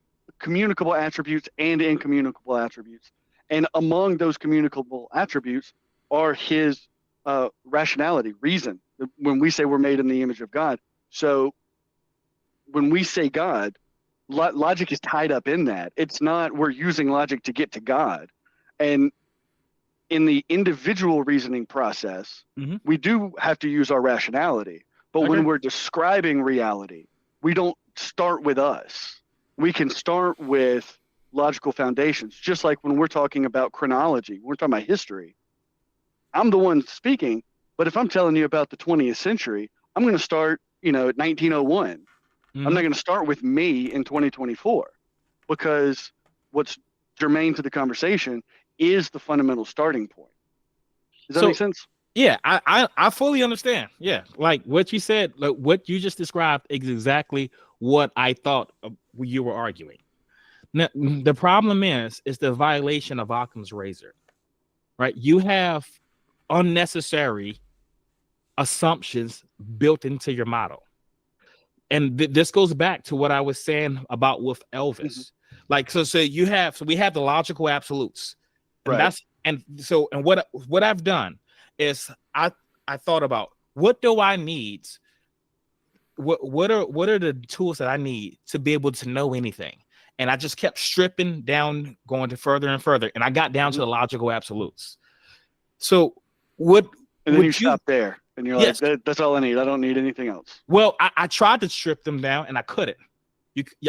attributes and incommunicable attributes. And among those communicable attributes are his rationality, reason. When we say we're made in the image of God. So when we say God, logic is tied up in that. It's not we're using logic to get to God. And in the individual reasoning process, we do have to use our rationality. But when we're describing reality, we don't start with us. We can start with logical foundations. Just like when we're talking about chronology, we're talking about history. I'm the one speaking, but if I'm telling you about the 20th century, I'm going to start, at 1901. I'm not going to start with me in 2024, because what's germane to the conversation is the fundamental starting point. Does that make sense? Yeah, I fully understand. Yeah, like what you said, like what you just described is exactly what I thought you were arguing. Now, the problem is the violation of Occam's razor, right? You have unnecessary assumptions built into your model. And this goes back to what I was saying about with Elvis. Like, so we have the logical absolutes. And what I've done is I thought about what do I need? What are the tools that I need to be able to know anything? And I just kept stripping down, going to further and further, and I got down to the logical absolutes. So and then you stop there, and you're like, that's all I need. I don't need anything else. Well, I tried to strip them down, and I couldn't.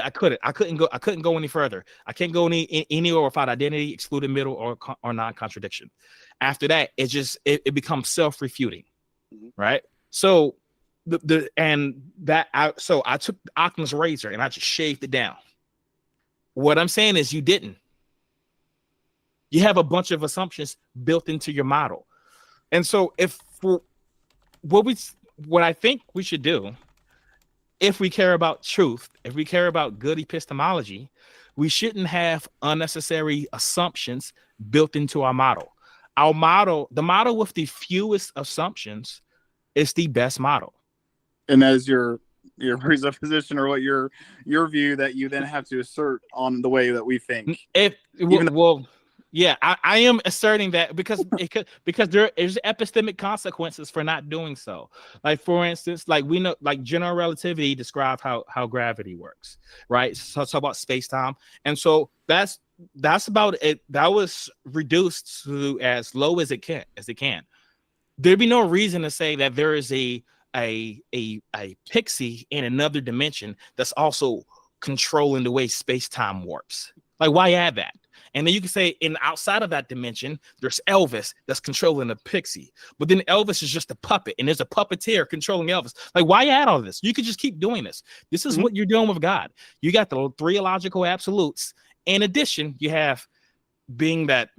I couldn't go any further. I can't go anywhere without identity, excluded middle, or non-contradiction. After that, it becomes self-refuting, right? So I took Occam's razor and I just shaved it down. What I'm saying is you didn't. You have a bunch of assumptions built into your model. And so what I think we should do, if we care about truth, if we care about good epistemology, we shouldn't have unnecessary assumptions built into our model. The model with the fewest assumptions is the best model. And that is your presupposition, or what your view that you then have to assert on the way that we think. Yeah, I am asserting that because there is epistemic consequences for not doing so. Like, for instance, like we know, like general relativity describes how gravity works, right? So it's about space-time, and so that's about it. That was reduced to as low as it can. There'd be no reason to say that there is a pixie in another dimension that's also controlling the way space-time warps. Like, why add that? And then you can say outside of that dimension, there's Elvis that's controlling the pixie. But then Elvis is just a puppet, and there's a puppeteer controlling Elvis. Like, why add all this? You could just keep doing this. This is what you're doing with God. You got the three illogical absolutes. In addition, you have being that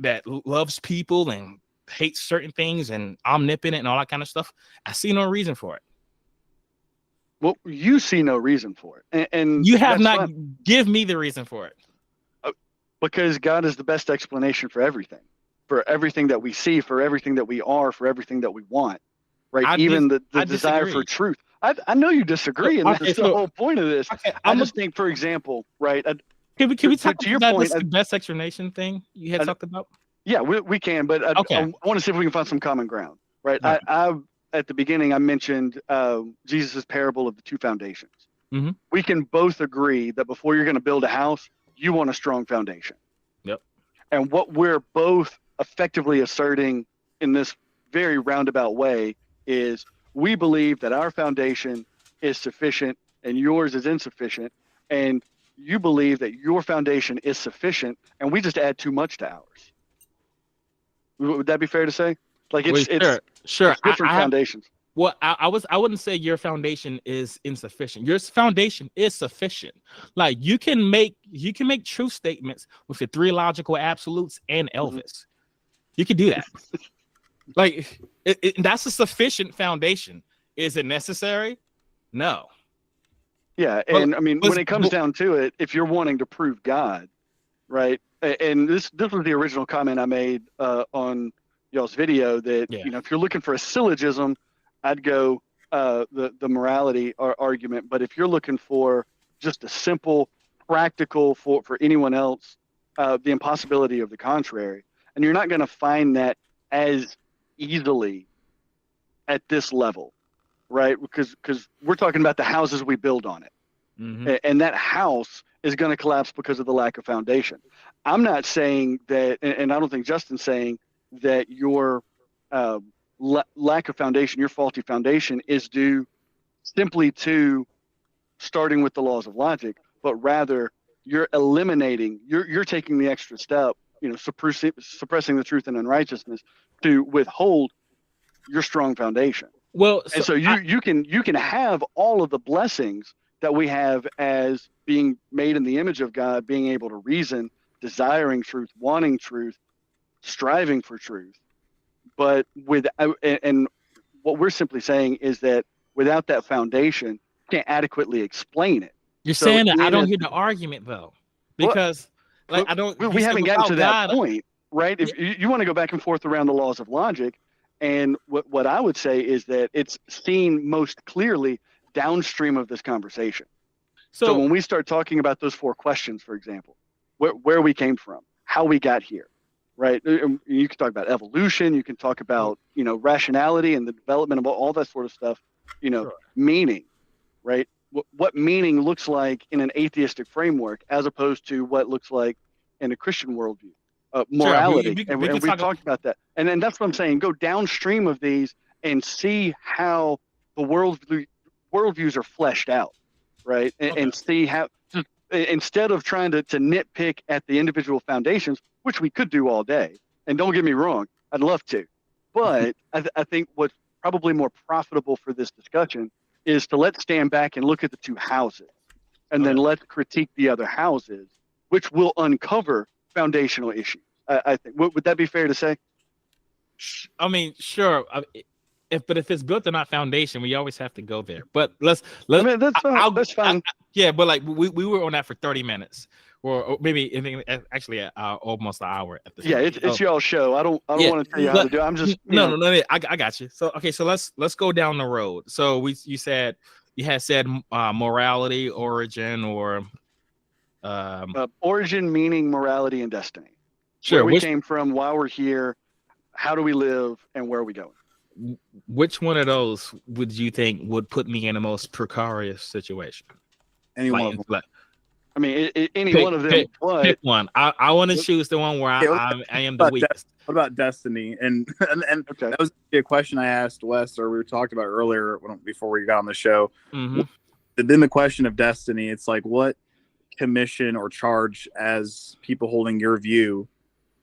loves people and hates certain things and omnipotent and all that kind of stuff. I see no reason for it. Well, you see no reason for it. And you have not give me the reason for it. Because God is the best explanation for everything that we see, for everything that we are, for everything that we want, right? Even the desire for truth. I know you disagree, and that's the whole point of this. Okay, I just think, for example, right? Can we talk to your about point, this best explanation thing you had talked about? Yeah, we can, but I want to see if we can find some common ground, right? I at the beginning, I mentioned Jesus' parable of the two foundations. Mm-hmm. We can both agree that before you're going to build a house, you want a strong foundation. Yep. And what we're both effectively asserting in this very roundabout way is we believe that our foundation is sufficient and yours is insufficient. And you believe that your foundation is sufficient and we just add too much to ours. Would that be fair to say? Like it's different foundations. Well, I wouldn't say your foundation is insufficient. Your foundation is sufficient. Like you can make true statements with the three logical absolutes and Elvis. Mm-hmm. You can do that. Like that's a sufficient foundation. Is it necessary? No. Yeah, and I mean when it comes down to it, if you're wanting to prove God, right? And this was the original comment I made on y'all's video that if you're looking for a syllogism, I'd go the morality argument. But if you're looking for just a simple, practical for anyone else, the impossibility of the contrary, and you're not going to find that as easily at this level, right? Because we're talking about the houses we build on it. Mm-hmm. And that house is going to collapse because of the lack of foundation. I'm not saying that, and I don't think Justin's saying that your lack of foundation, your faulty foundation, is due simply to starting with the laws of logic, but rather you're eliminating, you're taking the extra step, suppressing the truth and unrighteousness to withhold your strong foundation. Well, and so you can have all of the blessings that we have as being made in the image of God, being able to reason, desiring truth, wanting truth, striving for truth. But and what we're simply saying is that without that foundation, you can't adequately explain it. You're saying that I don't hear the argument though, because I don't. We haven't gotten to that point, right? If you want to go back and forth around the laws of logic, and what I would say is that it's seen most clearly downstream of this conversation. So when we start talking about those four questions, for example, where we came from, how we got here, right? You can talk about evolution, you can talk about, rationality and the development of all that sort of stuff, sure. Meaning, right? What meaning looks like in an atheistic framework as opposed to what looks like in a Christian worldview, morality. Sure. We've talked about that. And then that's what I'm saying. Go downstream of these and see how the worldviews are fleshed out, right? And see how, just instead of trying to nitpick at the individual foundations, which we could do all day. And don't get me wrong, I'd love to. But I think what's probably more profitable for this discussion is to let's stand back and look at the two houses, and then let's critique the other houses, which will uncover foundational issues. I think. Would that be fair to say? I mean, sure. If it's built on our foundation, we always have to go there. But let's. I mean, that's fine. Yeah, but like we were on that for 30 minutes, or maybe actually almost an hour at the. Yeah, it's y'all's show. I don't want to tell you how to do it. I'm just no. I got you. So okay, so let's go down the road. So you said morality, origin, or origin, meaning, morality, and destiny. Sure. Where we came from, why we're here, how do we live, and where are we going? Which one of those would you think would put me in the most precarious situation? Any one of them. I mean, any one of them. Pick one. I want to choose the one where I am the weakest. What about destiny? And okay. That was a question I asked Wes, or we were talking about earlier before we got on the show. Mm-hmm. Then the question of destiny, it's like, what commission or charge as people holding your view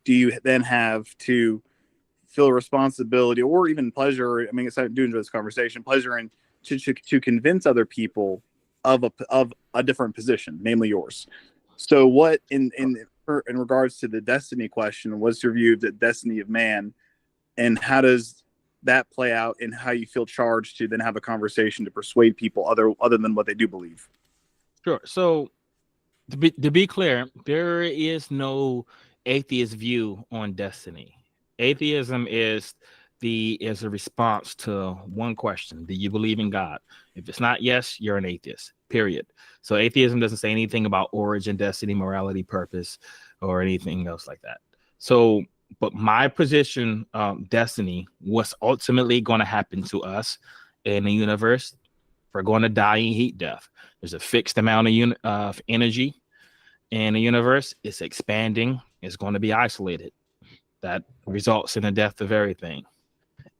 do you then have to feel responsibility or even pleasure? I mean, it's not doing this conversation, pleasure and to convince other people of a different position, namely yours. So what in regards to the destiny question, what's your view of the destiny of man, and how does that play out in how you feel charged to then have a conversation to persuade people other than what they do believe? Sure. So to be clear, there is no atheist view on destiny. Atheism is a response to one question: do you believe in God? If it's not yes, you're an atheist, period. So atheism doesn't say anything about origin, destiny, morality, purpose, or anything else like that. So, but my position, destiny, what's ultimately going to happen to us in the universe, we're going to die in heat death. There's a fixed amount of energy in the universe. It's expanding. It's going to be isolated. That results in the death of everything.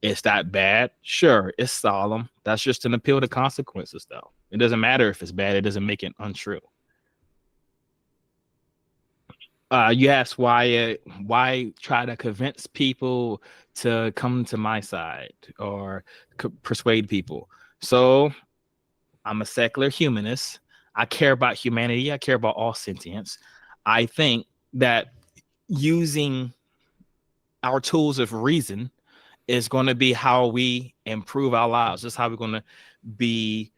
Is that bad? Sure, it's solemn. That's just an appeal to consequences, though. It doesn't matter if it's bad. It doesn't make it untrue. You asked why try to convince people to come to my side or persuade people. So I'm a secular humanist. I care about humanity. I care about all sentience. I think that using our tools of reason is going to be how we improve our lives. That's how we're going to be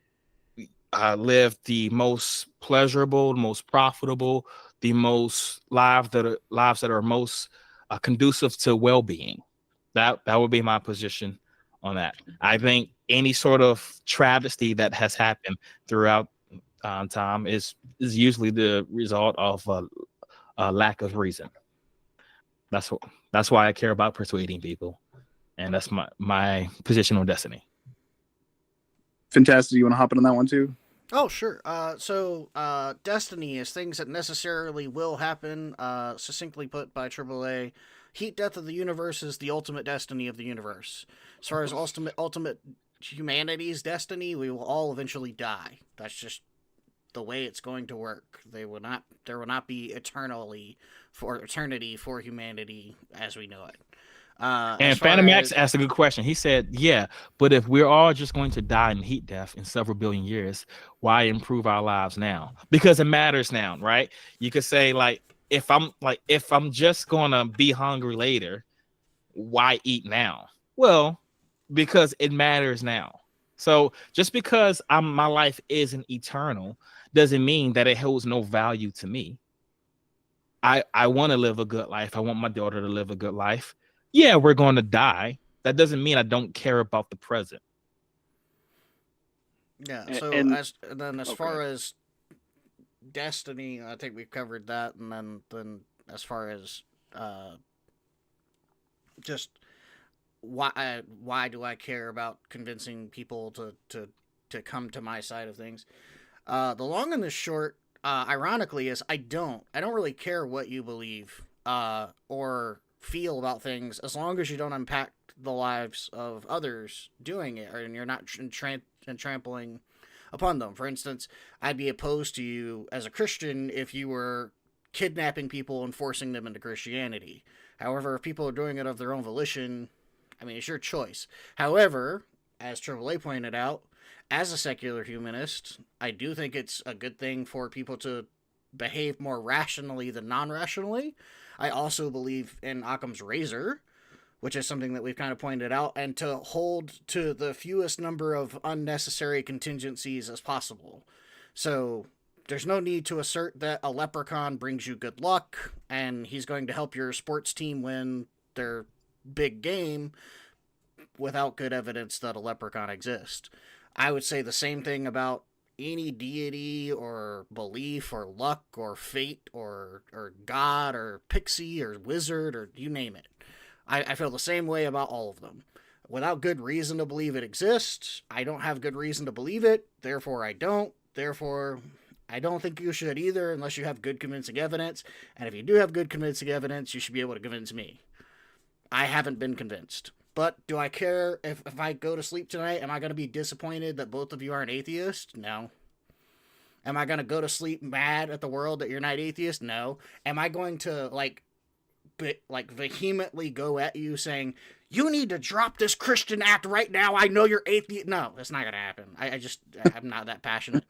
live the most pleasurable, most profitable, the most lives that are most conducive to well-being. That would be my position on that. I think any sort of travesty that has happened throughout time is usually the result of a lack of reason. That's why I care about persuading people, and that's my position on destiny. Fantastic. You want to hop in on that one too? Oh, sure. So destiny is things that necessarily will happen. Succinctly put by AAA, heat death of the universe is the ultimate destiny of the universe. As far as ultimate humanity's destiny, we will all eventually die. That's just the way it's going to work. There will not be eternity for humanity as we know it. And Phantom Max asked a good question. He said, yeah, but if we're all just going to die in heat death in several billion years, why improve our lives now? Because it matters now, right? You could say, if I'm just gonna be hungry later, why eat now? Well, because it matters now. So just because my life isn't eternal doesn't mean that it holds no value to me. I want to live a good life. I want my daughter to live a good life. Yeah, we're going to die. That doesn't mean I don't care about the present. Yeah. So as far as destiny, I think we've covered that, and then as far as just why do I care about convincing people to come to my side of things? The long and the short, ironically, is I don't really care what you believe or feel about things, as long as you don't impact the lives of others doing it, and you're not trampling upon them. For instance, I'd be opposed to you as a Christian if you were kidnapping people and forcing them into Christianity. However, if people are doing it of their own volition, I mean, it's your choice. However, as AAA pointed out, as a secular humanist, I do think it's a good thing for people to behave more rationally than non-rationally. I also believe in Occam's razor, which is something that we've kind of pointed out, and to hold to the fewest number of unnecessary contingencies as possible. So there's no need to assert that a leprechaun brings you good luck and he's going to help your sports team win their big game without good evidence that a leprechaun exists. I would say the same thing about any deity or belief or luck or fate or God or pixie or wizard or you name it. I feel the same way about all of them. Without good reason to believe it exists, I don't have good reason to believe it, therefore I don't. Therefore, I don't think you should either unless you have good convincing evidence. And if you do have good convincing evidence, you should be able to convince me. I haven't been convinced. But do I care if I go to sleep tonight? Am I going to be disappointed that both of you are an atheist? No. Am I going to go to sleep mad at the world that you're not atheist? No. Am I going to like vehemently go at you saying, you need to drop this Christian act right now? I know you're atheist. No, that's not going to happen. I'm not that passionate.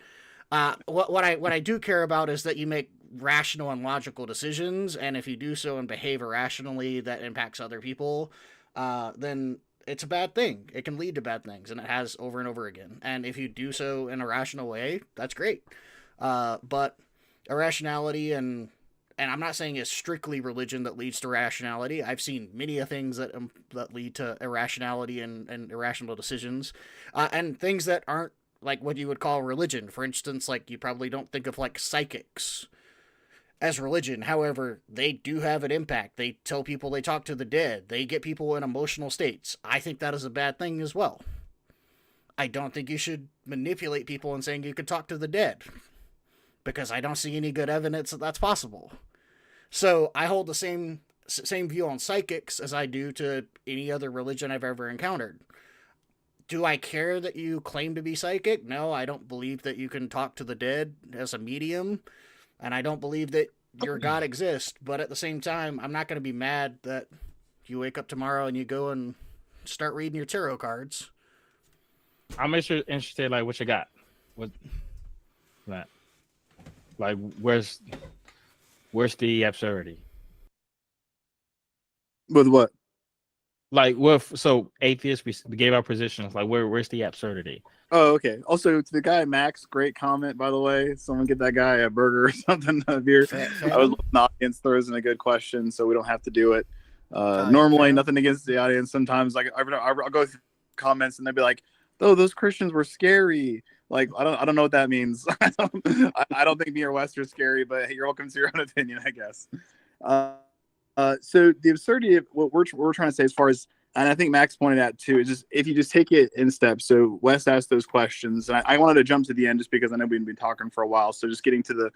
What I do care about is that you make rational and logical decisions, and if you do so and behave irrationally that impacts other people, then it's a bad thing. It can lead to bad things, and it has over and over again. And if you do so in a rational way, that's great. But irrationality and I'm not saying it's strictly religion that leads to rationality. I've seen many of things that lead to irrationality and irrational decisions, and things that aren't like what you would call religion. For instance, like you probably don't think of like psychics as religion. However, they do have an impact. They tell people they talk to the dead. They get people in emotional states. I think that is a bad thing as well. I don't think you should manipulate people in saying you could talk to the dead, because I don't see any good evidence that that's possible. So I hold the same view on psychics as I do to any other religion I've ever encountered. Do I care that you claim to be psychic? No, I don't believe that you can talk to the dead as a medium, and I don't believe that your God exists. But at the same time, I'm not going to be mad that you wake up tomorrow and you go and start reading your tarot cards. I'm interested, like, what you got? What that? Like, where's the absurdity? With what? Like, so atheists, we gave our positions. Like, where's the absurdity? Oh, okay. Also, to the guy Max, great comment, by the way. Someone get that guy a burger or something, a beer. I was the audience throws in a good question, so we don't have to do it. Normally, nothing against the audience. Sometimes, like I'll go through comments and they'll be like, "Oh, those Christians were scary." Like, I don't know what that means. I don't think me or West are scary, but hey, you're welcome to your own opinion, I guess. So the absurdity of what we're trying to say, as far as, and I think Max pointed out too, is just if you just take it in steps. So Wes asked those questions, and I wanted to jump to the end just because I know we've been talking for a while. So just getting to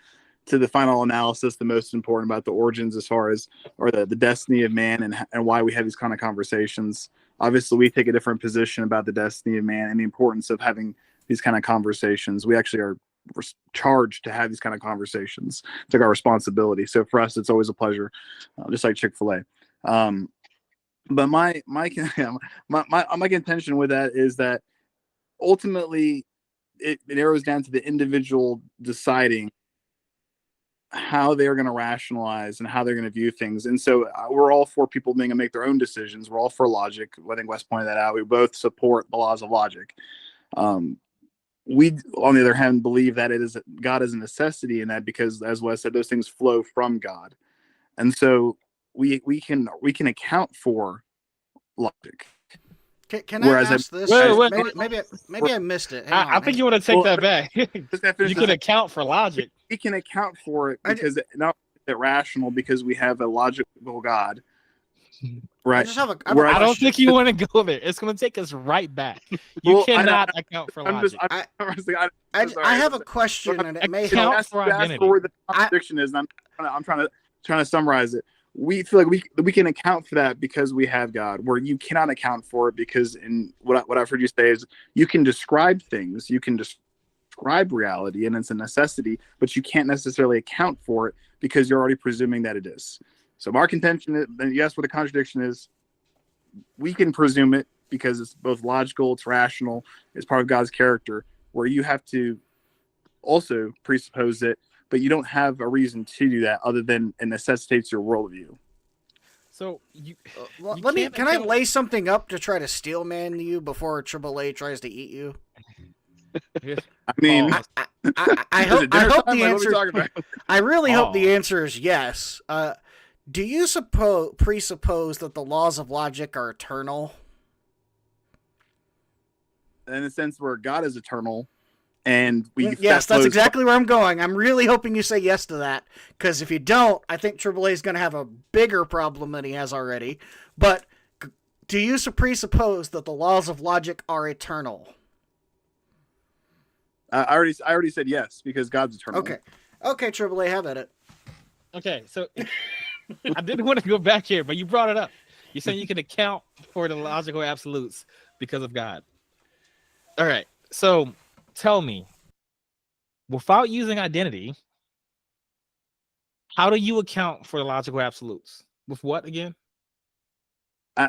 the final analysis, the most important about the origins, as far as, or the destiny of man, and why we have these kind of conversations. Obviously, we take a different position about the destiny of man and the importance of having these kind of conversations. We actually are charged to have these kind of conversations. It's like our responsibility. So for us, it's always a pleasure, just like Chick-fil-A. But my contention with that is that ultimately it narrows down to the individual deciding how they're going to rationalize and how they're going to view things. And so we're all for people being able to make their own decisions. We're all for logic. I think Wes pointed that out. We both support the laws of logic. We, on the other hand, believe that God is a necessity in that, because, as Wes said, those things flow from God, and so we can account for logic. Can I ask this? Maybe I missed it. I think you want to take that back. You can account for logic. We can account for it because not rational, because we have a logical God. Right. I don't think you want to go there. It's going to take us right back. You cannot account for logic. I have a question, and it may help. That's where the contradiction is. And I'm trying to summarize it. We feel like we can account for that because we have God, where you cannot account for it, because in what I've heard you say is you can describe things. You can describe reality and it's a necessity, but you can't necessarily account for it because you're already presuming that it is. So our contention is, and yes, what the contradiction is, we can presume it because it's both logical, it's rational, it's part of God's character, where you have to also presuppose it, but you don't have a reason to do that other than it necessitates your worldview. So you can I lay something up to try to steelman you before AAA tries to eat you? I mean, I hope the answer. I really hope the answer is yes. Do you presuppose that the laws of logic are eternal? In a sense where God is eternal, and yes, that's exactly where I'm going. I'm really hoping you say yes to that, because if you don't, I think AAA is going to have a bigger problem than he has already. But do you presuppose that the laws of logic are eternal? I already said yes because God's eternal. Okay, AAA, have at it. Okay, so I didn't want to go back here, but you brought it up. You're saying you can account for the logical absolutes because of God. All right, so tell me, without using identity, how do you account for the logical absolutes? With what again?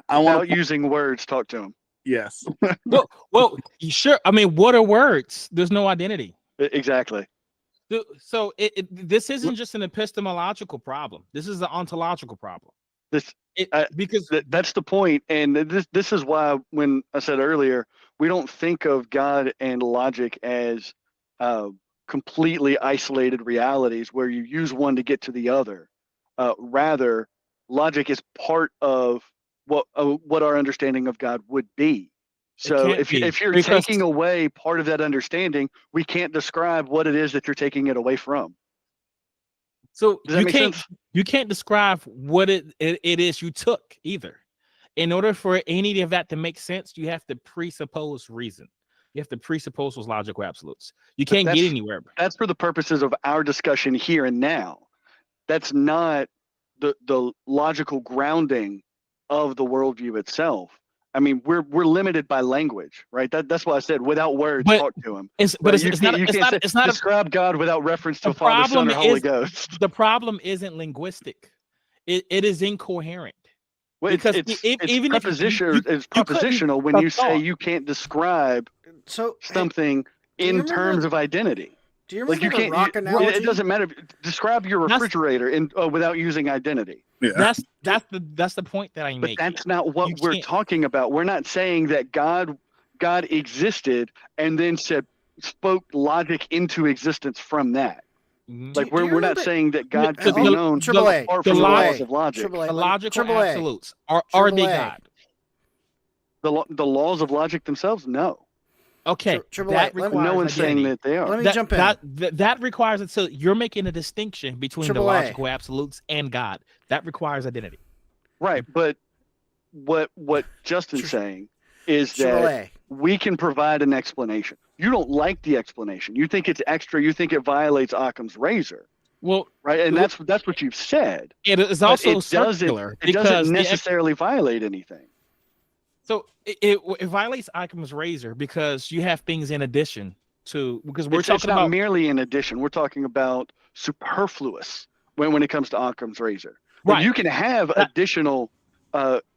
I want using words. Talk to him. Yes. well, sure. I mean, what are words? There's no identity. Exactly. So this isn't just an epistemological problem. This is an ontological problem. Because that's the point, and this is why when I said earlier, we don't think of God and logic as completely isolated realities where you use one to get to the other. Rather, logic is part of what our understanding of God would be. So if you're taking away part of that understanding, we can't describe what it is that you're taking it away from. So you can't describe what it is you took either. In order for any of that to make sense, you have to presuppose reason. You have to presuppose those logical absolutes. You can't get anywhere. That's for the purposes of our discussion here and now. That's not the logical grounding of the worldview itself. I mean, we're limited by language, right? That's why I said without words, talk to him. It's not describe God without reference to Father, Son, or Holy Ghost. The problem isn't linguistic; it is incoherent. Well, because it's propositional when you say you can't describe something in terms of identity. Do you remember the rock analogy? It doesn't matter. Describe your refrigerator without using identity. Yeah. That's the point that I'm making. But that's not what we're talking about. We're not saying that God existed and then spoke logic into existence from that. Like we're not saying that God could be known apart from the laws of logic. The logical absolutes are they God? The laws of logic themselves, no. Okay, no one's saying that they are. Let me jump in. That requires it. So you're making a distinction between the logical absolutes and God. That requires identity. Right, but what Justin's saying is that we can provide an explanation. You don't like the explanation. You think it's extra. You think it violates Occam's razor. Well, right, and that's what you've said. It is also circular. It doesn't necessarily violate anything. So it violates Occam's razor because you have things in addition to, because we're talking about merely in addition. We're talking about superfluous when it comes to Occam's razor. Right. You can have additional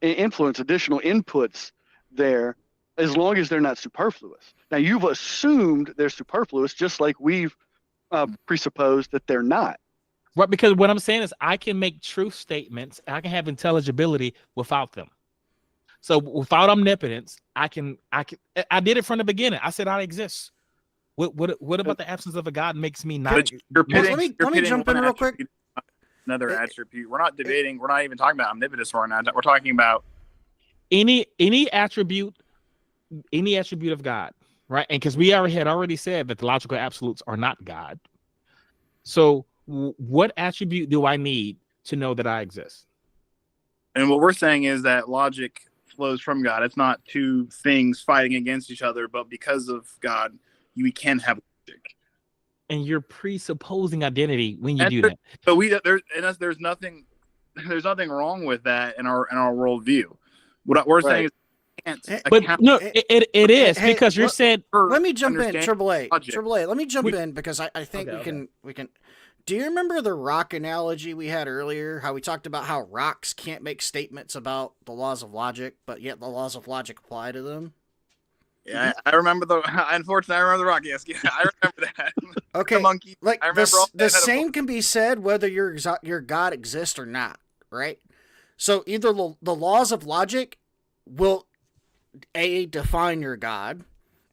influence, additional inputs there, as long as they're not superfluous. Now you've assumed they're superfluous, just like we've presupposed that they're not. Right, because what I'm saying is I can make truth statements, I can have intelligibility without them. So without omnipotence, I did it from the beginning. I said I exist. What about the absence of a God makes me not? Let me jump in real quick. Another attribute. We're not debating. We're not even talking about omnipotence right now. We're talking about any attribute of God, right? And because we had already said that the logical absolutes are not God. So what attribute do I need to know that I exist? And what we're saying is that logic flows from God. It's not two things fighting against each other, but because of God, we can have logic. And you're presupposing identity when you do that. But there's nothing wrong with that in our worldview. What we're saying is can't But account no, Hey, it is hey, because you're saying for let me jump in, understanding AAA. logic. AAA, let me jump We- in because I think Okay, we can. Do you remember the rock analogy we had earlier? How we talked about how rocks can't make statements about the laws of logic, but yet the laws of logic apply to them? Yeah, I remember the. Unfortunately, I remember the rock. Yes, yeah, I remember that. Okay, The monkey. like I remember all the that. same can be said whether your God exists or not, right? So either the laws of logic will A, define your God,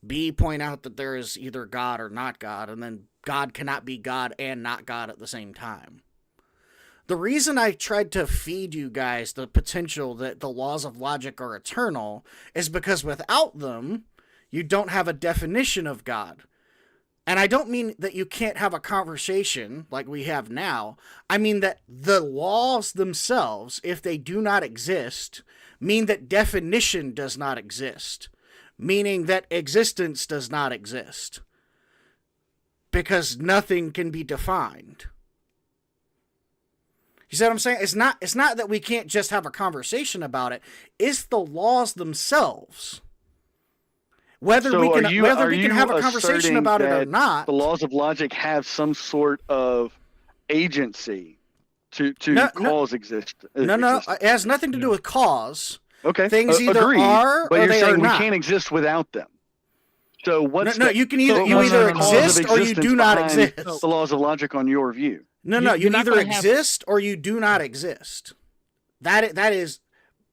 B, point out that there is either God or not God, and then God cannot be God and not God at the same time. The reason I tried to feed you guys the potential that the laws of logic are eternal is because without them, you don't have a definition of God. And I don't mean that you can't have a conversation like we have now. I mean that the laws themselves, if they do not exist, mean that definition does not exist, meaning that existence does not exist, because nothing can be defined. You see what I'm saying? It's not that we can't just have a conversation about it. It's the laws themselves. Whether we can have a conversation about it or not. The laws of logic have some sort of agency to cause existence. No, it has nothing to do with cause. Okay, things either agreed, are but or you're they saying are we not. can't exist without them. So what's no? You can either so you what's either the cause of exist or you existence do not behind exist. The laws of logic on your view. No, You're you not either gonna have- exist or you do not exist. That is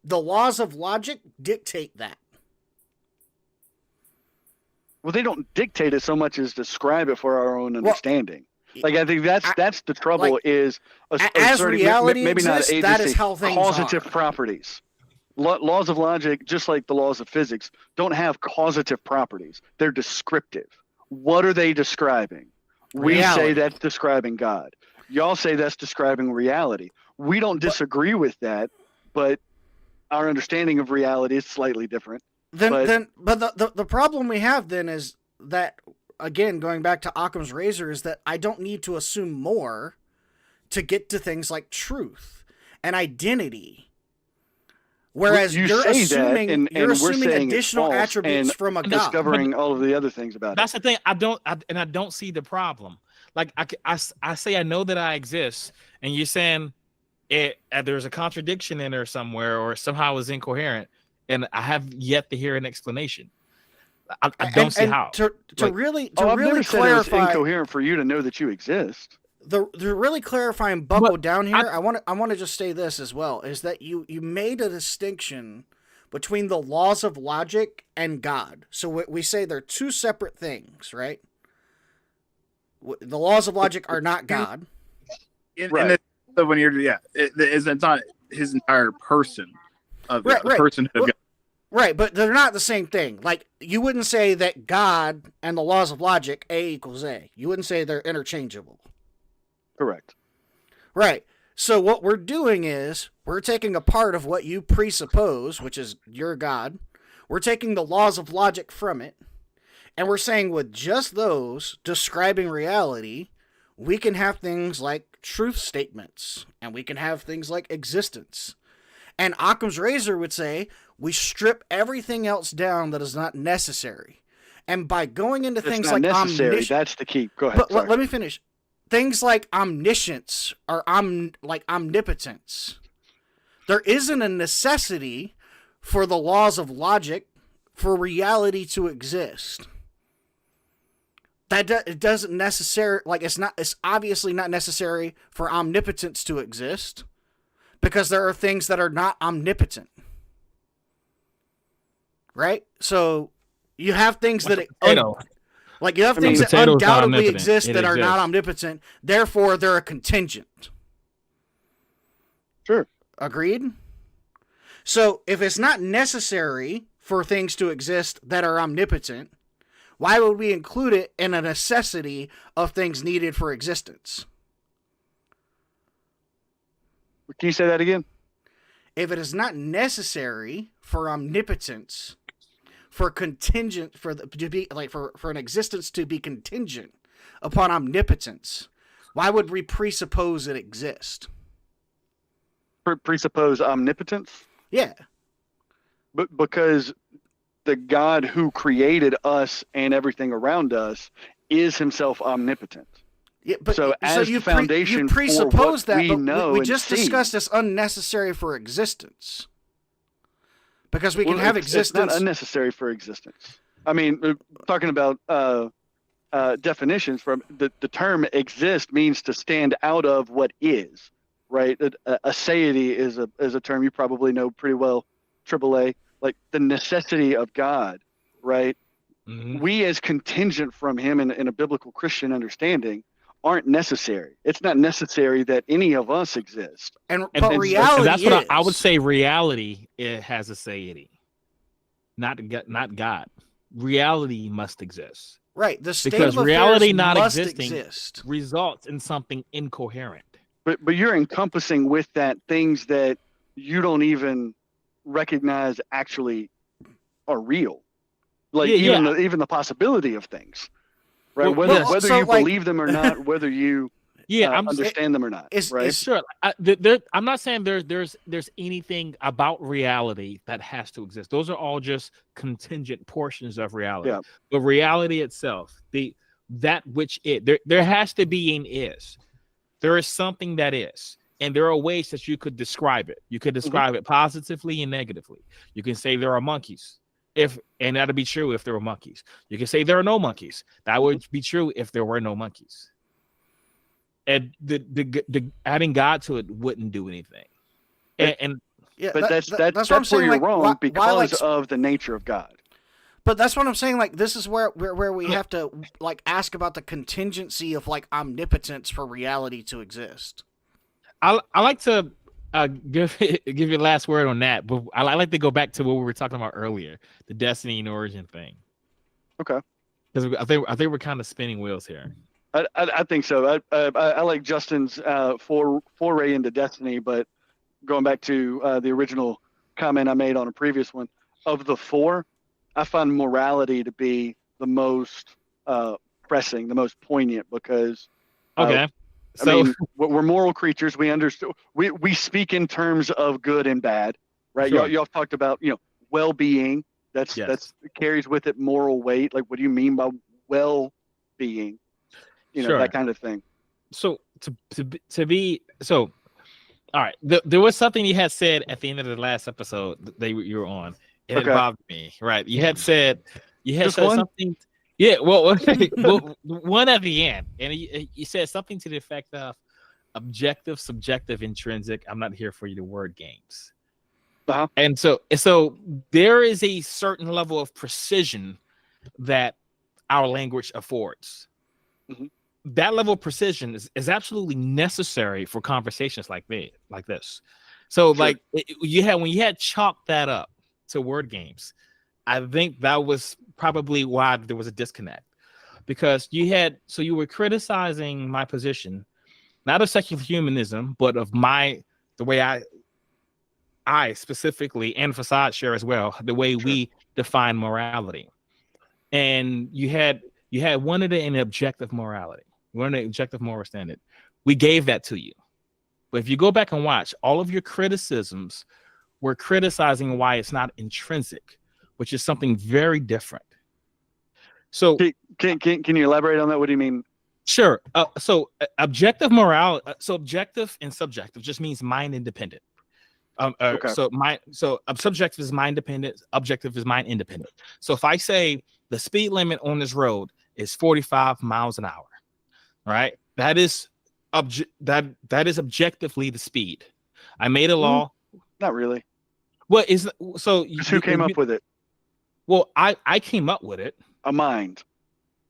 the laws of logic dictate that. Well, they don't dictate it so much as describe it for our own understanding. Like I think that's the trouble like, is as asserting reality maybe not exists, agency, that is how things causative are. properties. Laws of logic, just like the laws of physics, don't have causative properties. They're descriptive. What are they describing? We Reality. say that's describing God. Y'all say that's describing reality. We don't disagree with that, but our understanding of reality is slightly different. But the problem we have then is that, again, going back to Occam's razor, is that I don't need to assume more to get to things like truth and identity. Whereas you you're say assuming that, and you're we're assuming saying it's additional false attributes and from a God. discovering all of the other things about that's it. the thing. I don't see the problem. Like I say I know that I exist, and you're saying there's a contradiction in there somewhere, or somehow it's incoherent, and I have yet to hear an explanation. I don't see how. To I've really never said it was clarify, incoherent for you to know that you exist. to really clarify and buckle But down here, I want to just say this as well, is that you made a distinction between the laws of logic and God. So we say they're two separate things, right? The laws of logic are not God. Right. So when you're it's not his entire person of Right, the right. person of God. Right, but they're not the same thing. Like, you wouldn't say that God and the laws of logic, A equals A. You wouldn't say they're interchangeable. Correct. Right. So what we're doing is we're taking a part of what you presuppose, which is your God. We're taking the laws of logic from it, and we're saying with just those describing reality, we can have things like truth statements, and we can have things like existence. And Occam's razor would say we strip everything else down that is not necessary. And by going into things like omniscience, that's the key. Go ahead. but let me finish. Things like omniscience or like omnipotence. There isn't a necessity for the laws of logic for reality to exist. It doesn't necessarily, like, it's obviously not necessary for omnipotence to exist, because there are things that are not omnipotent. Right? So you have things that you have things that undoubtedly exist that are not omnipotent, therefore they're a contingent. Sure. Agreed? So if it's not necessary for things to exist that are omnipotent, why would we include it in a necessity of things needed for existence? Can you say that again? If it is not necessary for omnipotence, for contingent, for an existence to be contingent upon omnipotence, why would we presuppose it exists? Presuppose omnipotence? Yeah. But because the God who created us and everything around us is himself omnipotent. Yeah, but So as you the foundation you for presuppose what that, we but know we and just see. discussed it's unnecessary for existence. Because we can Well, have it's existence. not unnecessary for existence. I mean, talking about definitions, from the term exist means to stand out of what is, right? Aseity is a term you probably know pretty well, AAA, like the necessity of God, right? Mhm. We as contingent from him in a biblical Christian understanding aren't necessary. It's not necessary that any of us exist. But And reality that's what I would is. say. Reality, it has a satiety, not God. Reality must exist. Right. The state Because of reality affairs not must existing exist. results in something incoherent. But you're encompassing with that things that you don't even recognize actually are real. Like even the possibility of things, right? Well, Whether yes. you believe them or not, whether you I'm understand them or not, right? sure. I'm not saying there's anything about reality that has to exist. Those are all just contingent portions of reality. Yeah. But reality itself, that which there has to be an is. There is something that is. And there are ways that you could describe it. You could describe it positively and negatively. You can say there are monkeys. And that'd be true if there were monkeys. You can say there are no monkeys. That would be true if there were no monkeys. And the adding God to it wouldn't do anything. And Yeah, but that's what I'm where saying, you're like, wrong because like, of the nature of God. But that's what I'm saying. Like, this is where we have to like ask about the contingency of like omnipotence for reality to exist. I like to give you the last word on that, but I like to go back to what we were talking about earlier, the destiny and origin thing. Okay. Because I think we're kind of spinning wheels here. I think so. I like Justin's foray into destiny, but going back to the original comment I made on a previous one, of the four, I find morality to be the most pressing, the most poignant, because okay. I mean, we're moral creatures. We understand. We speak in terms of good and bad, right? Sure. Y'all talked about well-being. That's carries with it moral weight. Like, what do you mean by well-being? Sure. That kind of thing. So to be so, all right. There was something you had said at the end of the last episode that you were on. It bothered me. Right? You had said something. Yeah, well, one at the end, and you said something to the effect of objective, subjective, intrinsic. I'm not here for you to word games. Uh-huh. And so there is a certain level of precision that our language affords. Mm-hmm. That level of precision is absolutely necessary for conversations like this. So, sure. When you had chalked that up to word games, I think that was probably why there was a disconnect, because you were criticizing my position, not of secular humanism, but of the way I specifically, and Facade share as well, the way we define morality. And you had wanted an objective morality, wanted an objective moral standard. We gave that to you. But if you go back and watch, all of your criticisms were criticizing why it's not intrinsic, which is something very different. So can you elaborate on that? What do you mean? Sure. So objective morality, so objective and subjective just means mind independent. So subjective is mind dependent, objective is mind independent. So if I say the speed limit on this road is 45 miles an hour, right? That is objectively the speed. I made a law. Not really. What is so? Who came up with it? Well, I came up with it. A mind.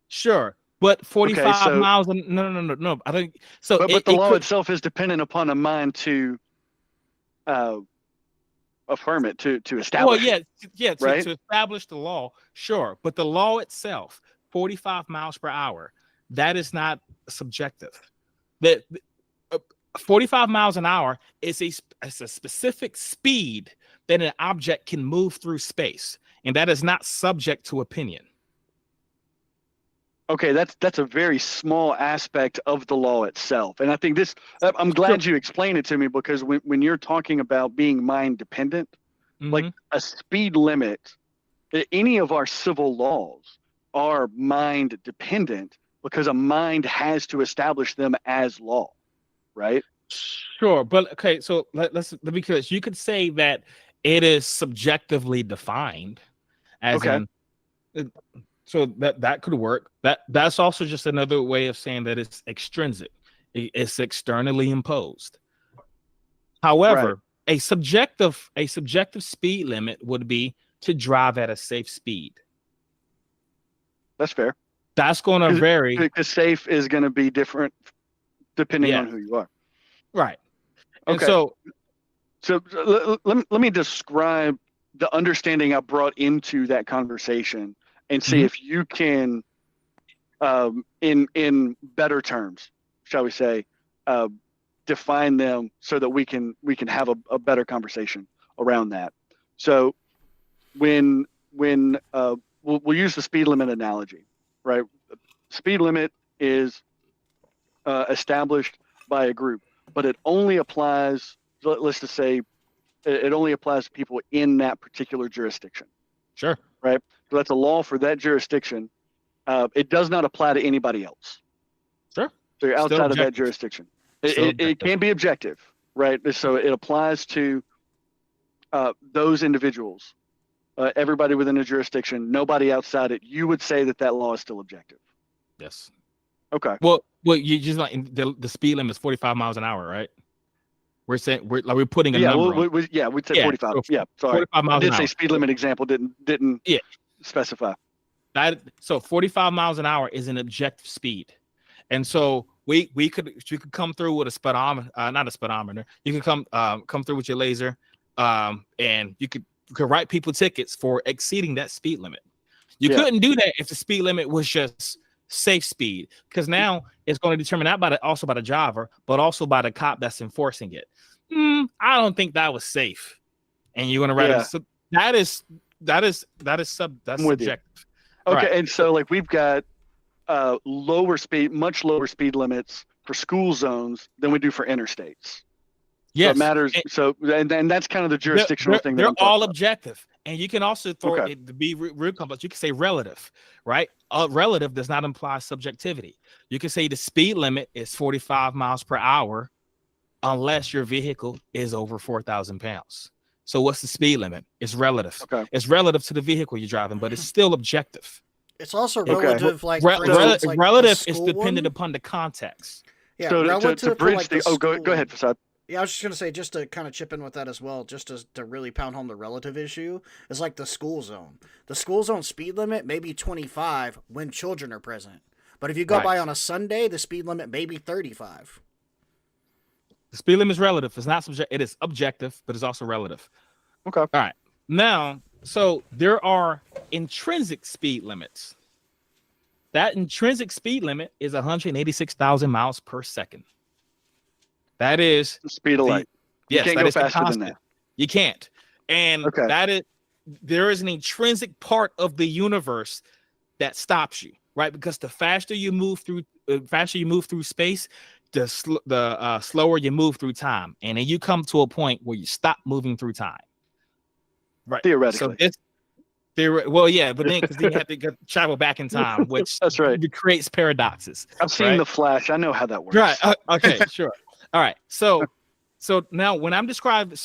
Sure, but 45 miles. No. I think so. But the law itself is dependent upon a mind to affirm it, to establish. Well, yeah, right? To establish the law, sure. But the law itself, 45 miles per hour, that is not subjective. That 45 miles an hour is a specific speed that an object can move through space, and that is not subject to opinion. Okay, that's a very small aspect of the law itself, and I think this. I'm glad you explained it to me, because when you're talking about being mind dependent, like a speed limit any of our civil laws are mind dependent because a mind has to establish them as law, right? Sure, but okay, so let me clear this. You could say that it is subjectively defined, as Okay. in, so that could work. That's also just another way of saying that it's extrinsic. It's externally imposed. However, a subjective speed limit would be to drive at a safe speed. That's fair. That's going to vary. Because safe is going to be different depending on who you are. Right. And Okay. so let me describe the understanding I brought into that conversation and see Mhm. if you can, in better terms, shall we say, define them so that we can have a better conversation around that. So when we'll use the speed limit analogy, right? Speed limit is established by a group, but it only applies, let's just say, it only applies to people in that particular jurisdiction. Sure. Right. So that's a law for that jurisdiction. It does not apply to anybody else. Sure. So you're Still outside of that objective. jurisdiction. It can be objective, right? So it applies to those individuals, everybody within a jurisdiction, nobody outside it. You would say that law is still objective. Yes. Okay. Well, you just like the speed limit is 45 miles an hour, right? We're saying we're putting a number. We'd say 45. So yeah, sorry. 45 miles I did an say hour. speed limit example didn't specify. So 45 miles an hour is an objective speed, and so you could come through with a speedometer, not a speedometer. You could come through with your laser, and you could write people tickets for exceeding that speed limit. You couldn't do that if the speed limit was just safe speed, because now it's going to be determined not also by the driver, but also by the cop that's enforcing it. I don't think that was safe, and you're going to write it. So that's subjective. Okay, right. And so like we've got much lower speed limits for school zones than we do for interstates. Yes, so it matters. And that's kind of the jurisdictional thing. They're all objective, and you can also throw it to be real complex. You can say relative, right? Relative does not imply subjectivity. You can say the speed limit is 45 miles per hour, unless your vehicle is over 4,000 pounds. So what's the speed limit? It's relative. Okay. It's relative to the vehicle you're driving, but it's still objective. It's also relative, like relative is dependent upon the context. Yeah, so relative to bridge go ahead, Fasad. Yeah, I was just going to say, just to kind of chip in with that as well, just to really pound home the relative issue, is like the school zone. The school zone speed limit may be 25 when children are present. But if you go by on a Sunday, the speed limit may be 35. The speed limit is relative. It's not subjective. It is objective, but it's also relative. Okay. All right. Now, so there are intrinsic speed limits. That intrinsic speed limit is 186,000 miles per second. That is the speed of light. Yes, you can't go faster than that. You can't. And there is an intrinsic part of the universe that stops you, right? Because the faster you move through space, the slower you move through time, and then you come to a point where you stop moving through time. Right. Theoretically. Well, yeah, but then because you have to travel back in time, which that's right. Creates paradoxes. I've seen The Flash. I know how that works. Right. Okay. Sure. All right. So now when I'm describing,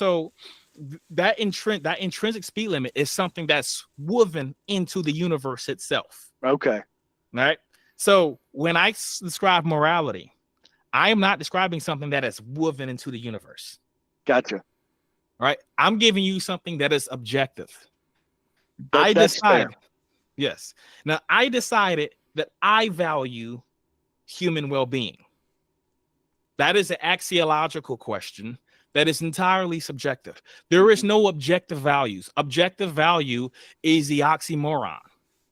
that intrinsic speed limit is something that's woven into the universe itself. Okay. All right. So when I describe morality, I am not describing something that is woven into the universe. Gotcha. All right. I'm giving you something that is objective. Yes. Now I decided that I value human well-being. That is an axiological question that is entirely subjective. There is no objective values. Objective value is the oxymoron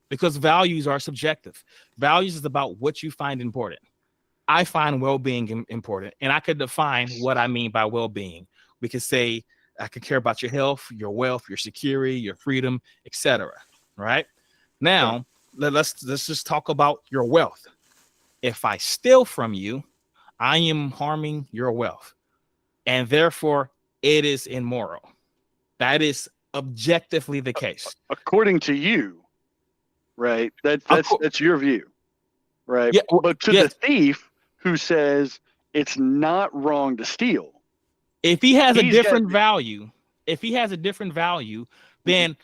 because values are subjective. Values is about what you find important. I find well-being important, and I could define what I mean by well-being. We could say I could care about your health, your wealth, your security, your freedom, etc. Right? Now, let's just talk about your wealth. If I steal from you, I am harming your wealth, and therefore it is immoral. That is objectively the case. According to you, right? That's your view, right? Yeah, but to the thief who says it's not wrong to steal, if he has a he's different got- value, then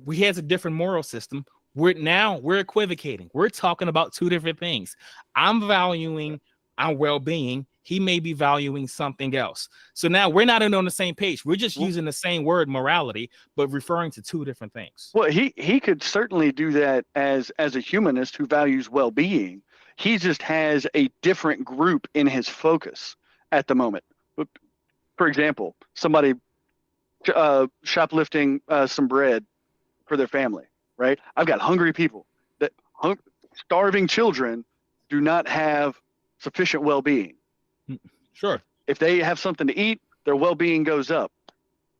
he has a different moral system. We're equivocating. We're talking about two different things. I'm valuing our well-being. He may be valuing something else. So now we're not on the same page. We're just using the same word morality, but referring to two different things. Well, he could certainly do that as a humanist who values well-being. He just has a different group in his focus at the moment. For example, somebody shoplifting some bread for their family, right? I've got hungry people. That starving children do not have sufficient well-being. Sure. If they have something to eat, their well-being goes up.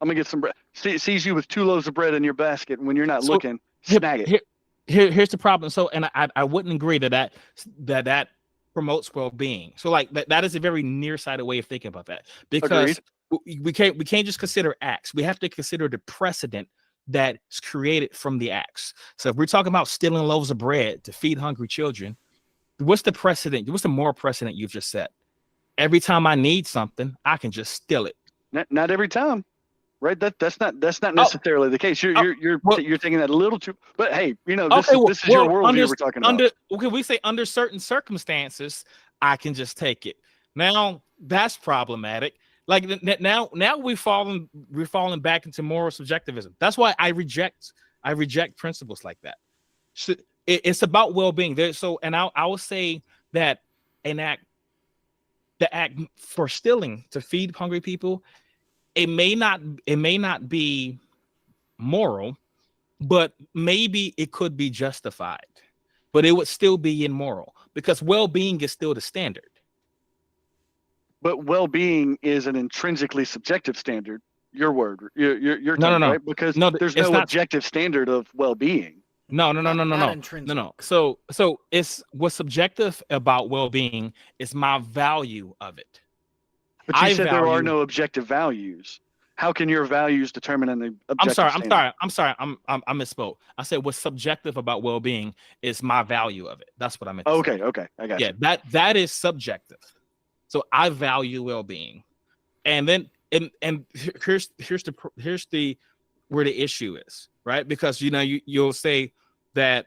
I'm gonna get some bread. Sees you with 2 loaves of bread in your basket, and when you're not looking, snag it. Here's the problem. So, and I wouldn't agree that promotes well-being. So, like that is a very nearsighted way of thinking about that, because we can't just consider acts. We have to consider the precedent that's created from the acts. So, if we're talking about stealing loaves of bread to feed hungry children, what's the precedent? What's the moral precedent you've just set? Every time I need something, I can just steal it. Not every time, right? That's not necessarily the case. You're taking that a little too. But hey, this is your worldview we're talking about. We say under certain circumstances, I can just take it. Now that's problematic. Like now we're falling back into moral subjectivism. That's why I reject principles like that. So it's about well-being. And I will say that the act for stealing to feed hungry people, it may not be moral, but maybe it could be justified, but it would still be immoral because well-being is still the standard. But well-being is an intrinsically subjective standard. Your word, your no, right? Because there's no objective standard of well-being. No. Intrinsic. No. So it's what's subjective about well-being is my value of it. But you said there are no objective values. How can your values determine an objective standard? I'm sorry. I misspoke. I said what's subjective about well-being is my value of it. That's what I meant. Okay. I got you. Yeah, that is subjective. So I value well-being, and then and here's the where the issue is, right? Because you'll say that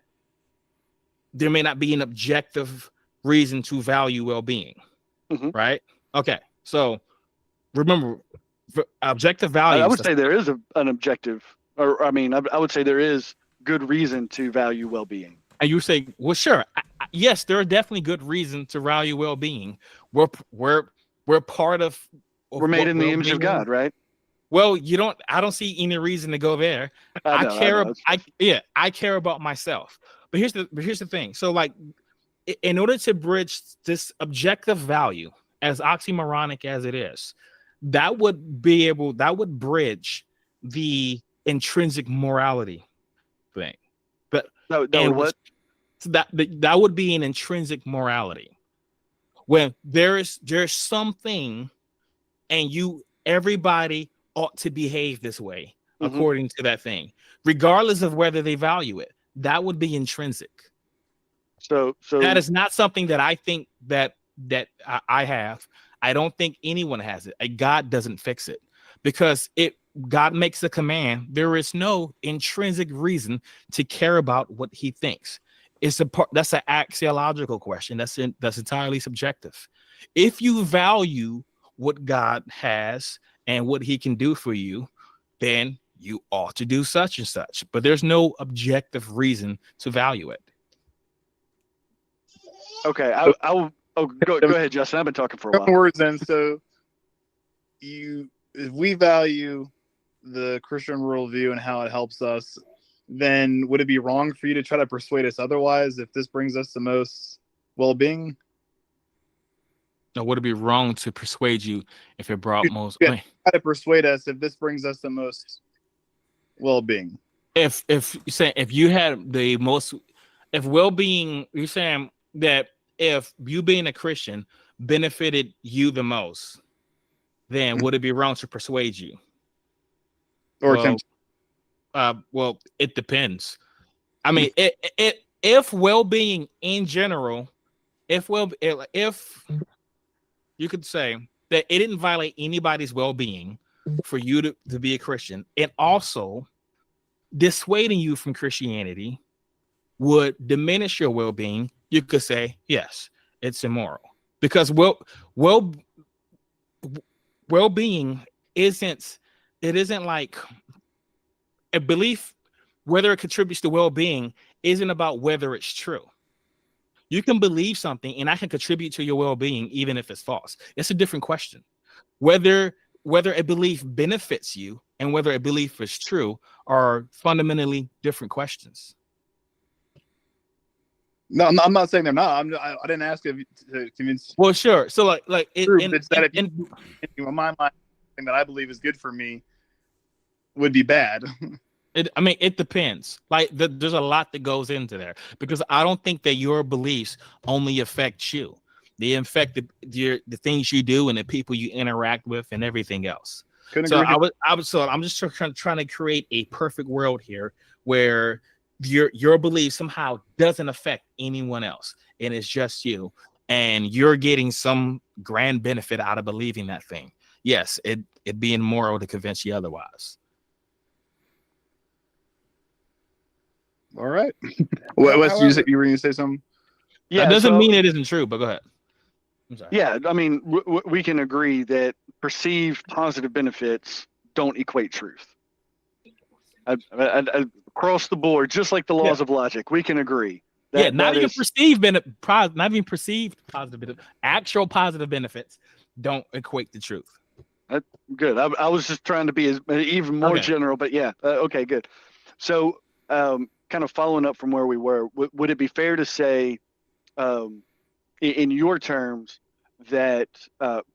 there may not be an objective reason to value well-being, right? Okay, so remember, for objective values. I would say there is an objective, I would say there is good reason to value well-being. And you say, well, sure, yes, there are definitely good reasons to value well-being. We're part of. We're made in the image of God, right? Well, I don't see any reason to go there. I care about myself. But here's the thing. So like in order to bridge this objective value, as oxymoronic as it is, that would bridge the intrinsic morality thing. But that would be an intrinsic morality. When there's something and everybody ought to behave this way according to that thing, regardless of whether they value it. That would be intrinsic. So that is not something that I think that I have. I don't think anyone has it. God doesn't fix it because God makes a command. There is no intrinsic reason to care about what he thinks. That's an axiological question. That's entirely subjective. If you value what God has and what he can do for you, then you ought to do such and such. But there's no objective reason to value it. Okay, go ahead, Justin. I've been talking for a while. Words then. So if we value the Christian worldview and how it helps us, then would it be wrong for you to try to persuade us otherwise if this brings us the most well-being? No, would it be wrong to persuade you if it brought most? Try to persuade us if this brings us the most well-being. If you had the most, if well-being, you're saying that if you being a Christian benefited you the most, then would it be wrong to persuade you? Or Well, it depends. I mean, if well-being in general, if you could say that it didn't violate anybody's well-being for you to be a Christian, and also dissuading you from Christianity would diminish your well-being, you could say, yes, it's immoral. Because well-being isn't like a belief, whether it contributes to well-being isn't about whether it's true. You can believe something and I can contribute to your well-being even if it's false. It's a different question. Whether a belief benefits you and whether a belief is true are fundamentally different questions. No, I'm not saying they're not. I didn't ask if to convince. Well, sure. So like It's that in my mind, thing that I believe is good for me would be bad. I mean, it depends. Like there's a lot that goes into there because I don't think that your beliefs only affect you. They affect the things you do and the people you interact with and everything else. So I'm just trying to create a perfect world here where your belief somehow doesn't affect anyone else and it's just you and you're getting some grand benefit out of believing that thing. Yes, it being moral to convince you otherwise. All right. Wes, you were going to say something? Yeah, that doesn't mean it isn't true, but go ahead. I'm sorry. Yeah, I mean, we can agree that perceived positive benefits don't equate truth. Across the board, just like the laws of logic, we can agree. Not even perceived positive benefits. Actual positive benefits don't equate to truth. Good. I was just trying to be even more general, but yeah. Okay, good. So, kind of following up from where we were, would it be fair to say, in your terms, that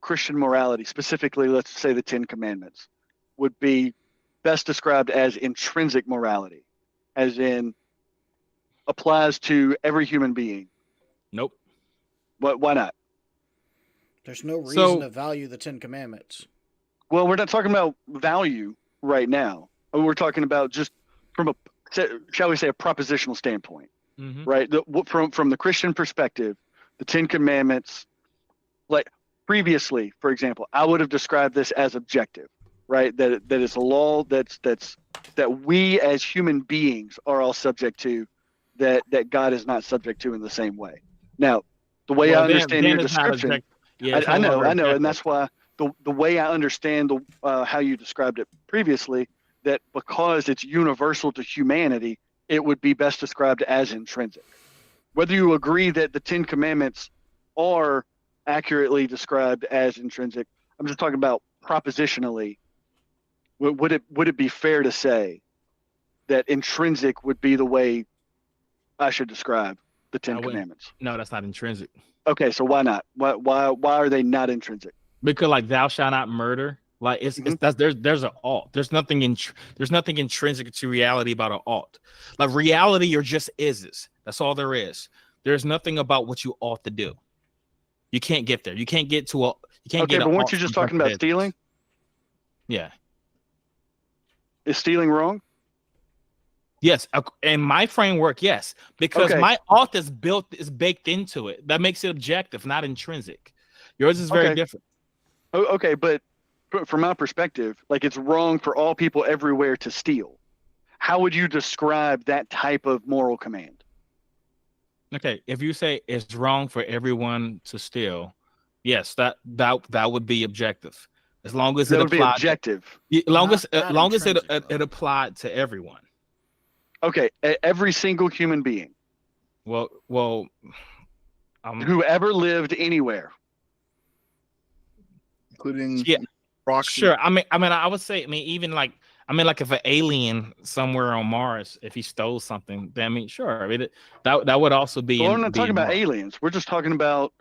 Christian morality, specifically, let's say the Ten Commandments, would be best described as intrinsic morality, as in applies to every human being? Nope. Why not? There's no reason to value the Ten Commandments. Well, we're not talking about value right now. We're talking about just from a, shall we say, a propositional standpoint, right? From the Christian perspective, the Ten Commandments, like previously, for example, I would have described this as objective, right? That it's a law that we as human beings are all subject to, that God is not subject to in the same way. Now, the way I understand your description, I know, and that's why the way I understand how you described it previously, that because it's universal to humanity, it would be best described as intrinsic. Whether you agree that the Ten Commandments are accurately described as intrinsic, I'm just talking about propositionally. Would it be fair to say that intrinsic would be the way I should describe the Ten Commandments? No, that's not intrinsic. Okay, so why not? Why are they not intrinsic? Because like thou shalt not murder. Like it's there's an ought. There's nothing intrinsic to reality about an ought. Like reality or just is. That's all there is. There's nothing about what you ought to do. You can't get there. You can't get to a. You can't get. Okay, but weren't you just talking about stealing? Yeah. Is stealing wrong? Yes, in my framework, yes, because my ought is baked into it. That makes it objective, not intrinsic. Yours is very different. Okay, but from my perspective, like it's wrong for all people everywhere to steal. How would you describe that type of moral command? Okay, if you say it's wrong for everyone to steal, yes, that would be objective. As long as it applied objective. As long as it applied to everyone. Okay, every single human being. Well, whoever lived anywhere, including rocks. Sure. I mean, I would say, even like if an alien somewhere on Mars, if he stole something, then, sure. That would also be. Well, we're not talking about aliens. We're just talking about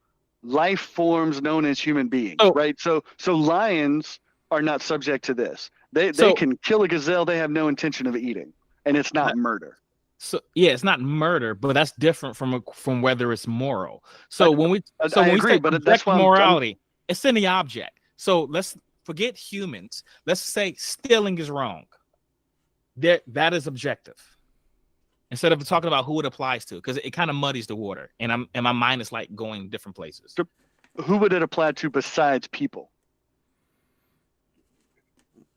life forms known as human beings, right? So lions are not subject to this. They can kill a gazelle they have no intention of eating, and it's not murder. So yeah, it's not murder, but that's different from whether it's moral. So when we agree, but that's why morality, it's in the object. So let's forget humans. Let's say stealing is wrong. that is objective. Instead of talking about who it applies to, because it kind of muddies the water, and my mind is like going different places. So who would it apply to besides people?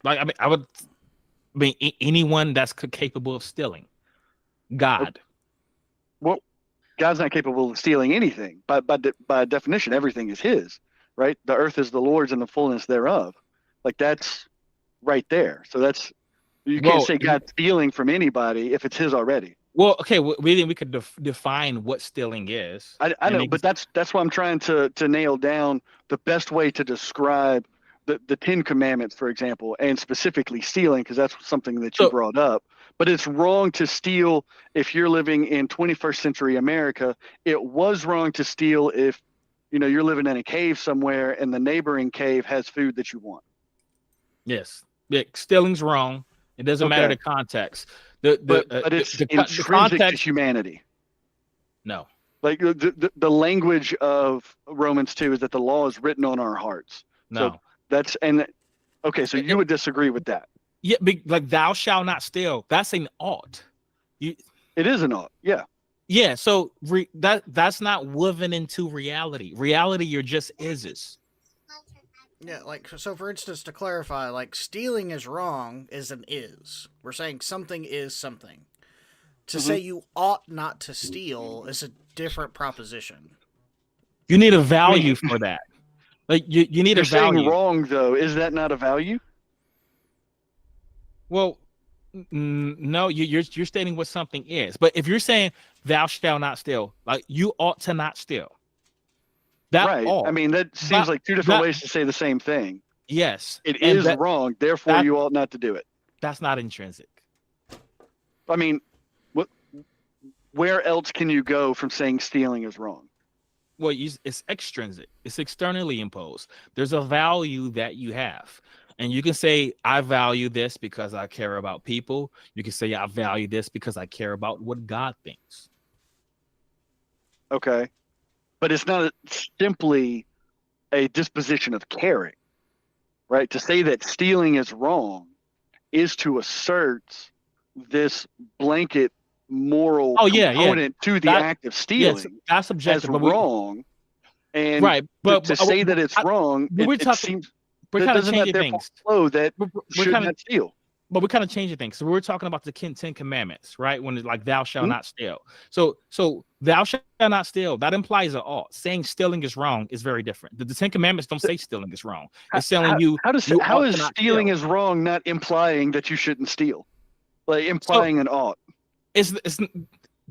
Like I mean anyone that's capable of stealing. God. Well, God's not capable of stealing anything. By definition, everything is His, right? The earth is the Lord's and the fullness thereof. Like that's right there. So that's you can't say God's stealing from anybody if it's His already. Well, okay, we could define what stealing is. I know, but that's why I'm trying to nail down the best way to describe the Ten Commandments, for example, and specifically stealing, because that's something that you brought up. But it's wrong to steal if you're living in 21st century America. It was wrong to steal if you're living in a cave somewhere and the neighboring cave has food that you want. Yes, stealing's wrong. It doesn't matter the context. But it's intrinsic to humanity. No. Like the language of Romans 2 is that the law is written on our hearts. No. So so you would disagree with that. Yeah, like thou shalt not steal. That's an ought. It is an ought. Yeah. Yeah. So that's not living into reality. Reality, you're just is. Yeah, like, so for instance, to clarify, like, stealing is wrong is an is. We're saying something is something. To say you ought not to steal is a different proposition. You need a value for that. Like, you need a value. Saying wrong, though, is that not a value? Well, no, you're stating what something is. But if you're saying thou shalt not steal, like, you ought to not steal. Right. I mean, that seems like two different ways to say the same thing. Yes. It is wrong, therefore you ought not to do it. That's not intrinsic. I mean, where else can you go from saying stealing is wrong? Well, it's extrinsic. It's externally imposed. There's a value that you have. And you can say, I value this because I care about people. You can say, I value this because I care about what God thinks. Okay. But it's not simply a disposition of caring, right? To say that stealing is wrong is to assert this blanket moral component to the act of stealing. Yes, that's objective. As wrong. And right, but to say that it's wrong, we're kind of changing things. That should not steal. But we're kind of changing things. So we're talking about the Ten Commandments, right? When it's like thou shalt not steal. So thou shalt not steal. That implies an ought. Saying stealing is wrong is very different. The Ten Commandments don't say stealing is wrong. It's telling you. How is stealing is wrong not implying that you shouldn't steal? Like implying an ought.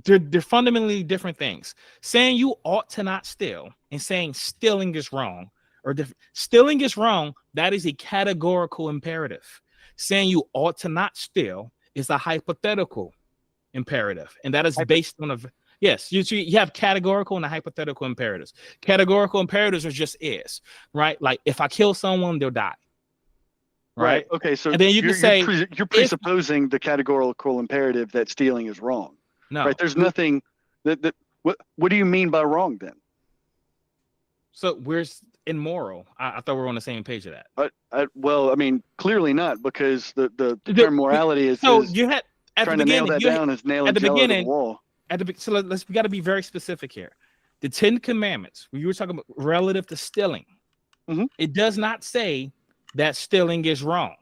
They're fundamentally different things. Saying you ought to not steal and saying stealing is wrong or different. Stealing is wrong. That is a categorical imperative. Saying you ought to not steal is a hypothetical imperative, and that is based on yes. You have categorical and a hypothetical imperatives. Categorical imperatives are just is, right? Like if I kill someone, they'll die. Right. Okay. So and then you can say you're presupposing the categorical imperative that stealing is wrong. No. Right. There's nothing that. What do you mean by wrong then? So where's immoral? I thought we were on the same page of that. Well, I mean, clearly not, because the term morality is. So you had at trying the beginning, to nail that down is nailing at the beginning. The wall. So we got to be very specific here. The Ten Commandments, when you were talking about relative to stealing, it does not say that stealing is wrong.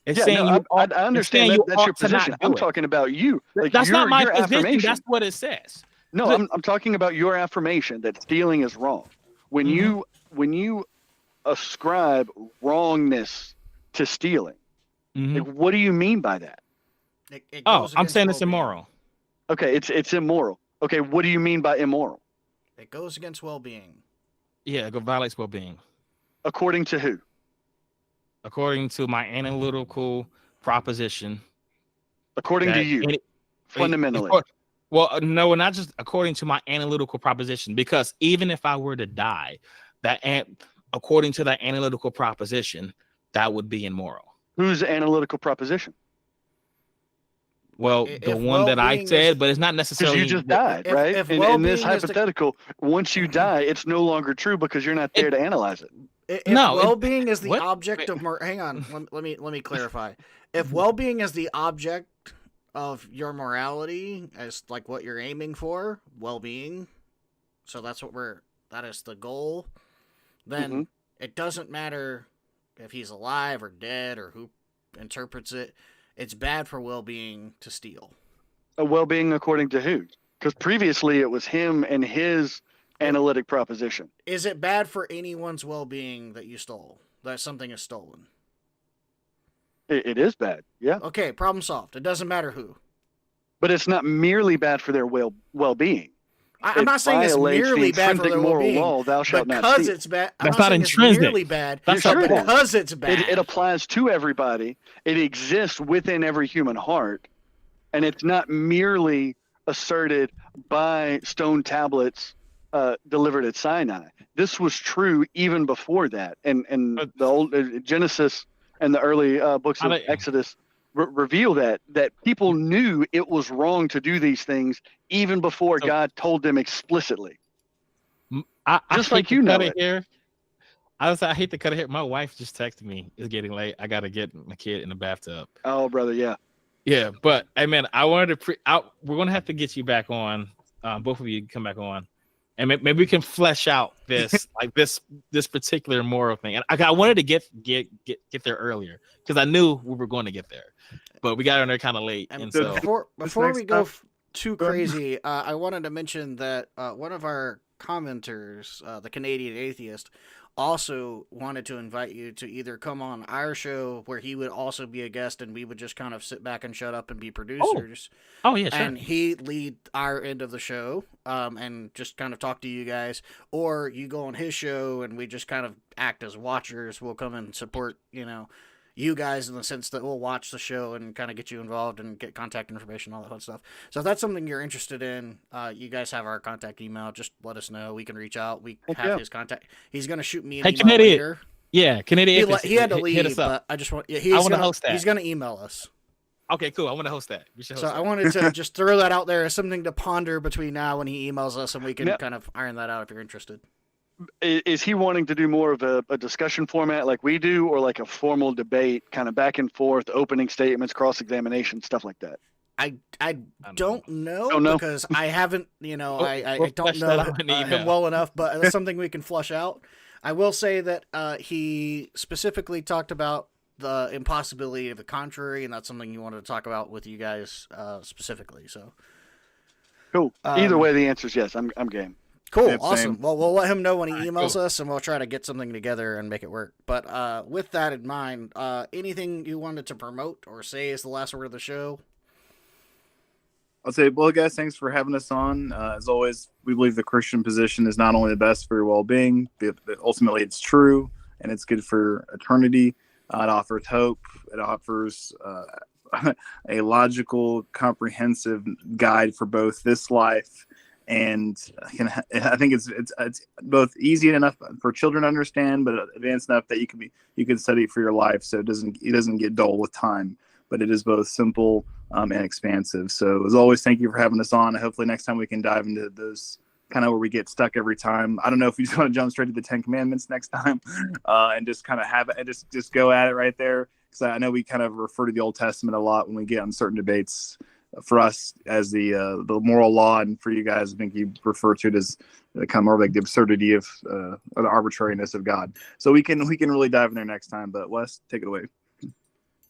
It's saying I understand that's your position. I'm talking about you. Like that's not my position. Affirmation. That's what it says. No, I'm talking about your affirmation that stealing is wrong. When you ascribe wrongness to stealing, like, what do you mean by that? I'm saying it's immoral. Okay, it's immoral. Okay, what do you mean by immoral? It goes against well-being. Yeah, it violates well-being. According to who? According to my analytical proposition. According to you, fundamentally. Well, no, not just according to my analytical proposition, because even if I were to die, according to that analytical proposition, that would be immoral. Whose analytical proposition? Well, the one that I said, but it's not necessarily. Because you just died, right? In this hypothetical, once you die, it's no longer true because you're not there to analyze it. If No, well-being is the what? object of hang on, let me clarify. If well-being is the object of your morality, as like what you're aiming for, well-being, so that is the goal, then Mhm. it doesn't matter if he's alive or dead or who interprets it. It's bad for well-being to steal. A well-being according to who? Because previously it was him and his analytic proposition. Is it bad for anyone's well-being that you stole? That something is stolen? It is bad, yeah. Okay, problem solved. It doesn't matter who. But it's not merely bad for their well-being. I'm not saying it's violates the merely bad for intrinsic their moral well-being. law, thou shalt not Because steal. it's bad. I'm That's not not saying intrinsic. it's merely bad. That's Sure not it is. Because it's bad. It applies to everybody. It exists within every human heart, and it's not merely asserted by stone tablets delivered at Sinai. This was true even before that, and the old Genesis and the early books of Exodus reveal that people knew it was wrong to do these things even before God told them explicitly. Just like you know it. Here. I hate to cut it here. My wife just texted me. It's getting late. I gotta get my kid in the bathtub. Oh, brother, yeah. Yeah, but hey, man, I wanted to. We're gonna have to get you back on. Both of you come back on, and maybe we can flesh out this like this particular moral thing. And I wanted to get there earlier because I knew we were going to get there, but we got on there kind of late. And so before we go too crazy, I wanted to mention that one of our commenters, the Canadian Atheist, also wanted to invite you to either come on our show where he would also be a guest and we would just kind of sit back and shut up and be producers. Oh yeah, sure. And he lead our end of the show and just kind of talk to you guys, or you go on his show and we just kind of act as watchers. We'll come and support, you guys in the sense that we'll watch the show and kind of get you involved and get contact information, all that fun stuff. So if that's something you're interested in, you guys have our contact email. Just let us know. We can reach out. We have his contact. He's going to shoot me an email later. Yeah, Canadian. He had to leave, but I just want. Yeah, I want to host that. He's going to email us. Okay, cool. I want to host that. I wanted to just throw that out there as something to ponder between now when he emails us, and we can kind of iron that out if you're interested. Is he wanting to do more of a discussion format like we do, or like a formal debate, kind of back and forth, opening statements, cross-examination, stuff like that? I don't know because I haven't, I don't know him well enough, but that's something we can flush out. I will say that he specifically talked about the impossibility of the contrary, and that's something you wanted to talk about with you guys specifically. So cool. Either way, the answer is yes. I'm game. Cool. Yep, awesome. Well, we'll let him know when he emails us, and we'll try to get something together and make it work. But with that in mind, anything you wanted to promote or say is the last word of the show? I'll say, well, guys, thanks for having us on. As always, we believe the Christian position is not only the best for your well-being, but ultimately it's true, and it's good for eternity. It offers hope. It offers a logical, comprehensive guide for both this life and I think it's both easy enough for children to understand, but advanced enough that you can study it for your life, so it doesn't get dull with time. But it is both simple and expansive. So as always, thank you for having us on. Hopefully next time we can dive into those kind of where we get stuck every time. I don't know if you just want to jump straight to the 10 Commandments next time and just kind of have it and just go at it right there. Because I know we kind of refer to the Old Testament a lot when we get on certain debates. For us as the moral law, and for you guys, I think you refer to it as kind of more like the absurdity of the arbitrariness of God. So we can really dive in there next time. But Wes, take it away.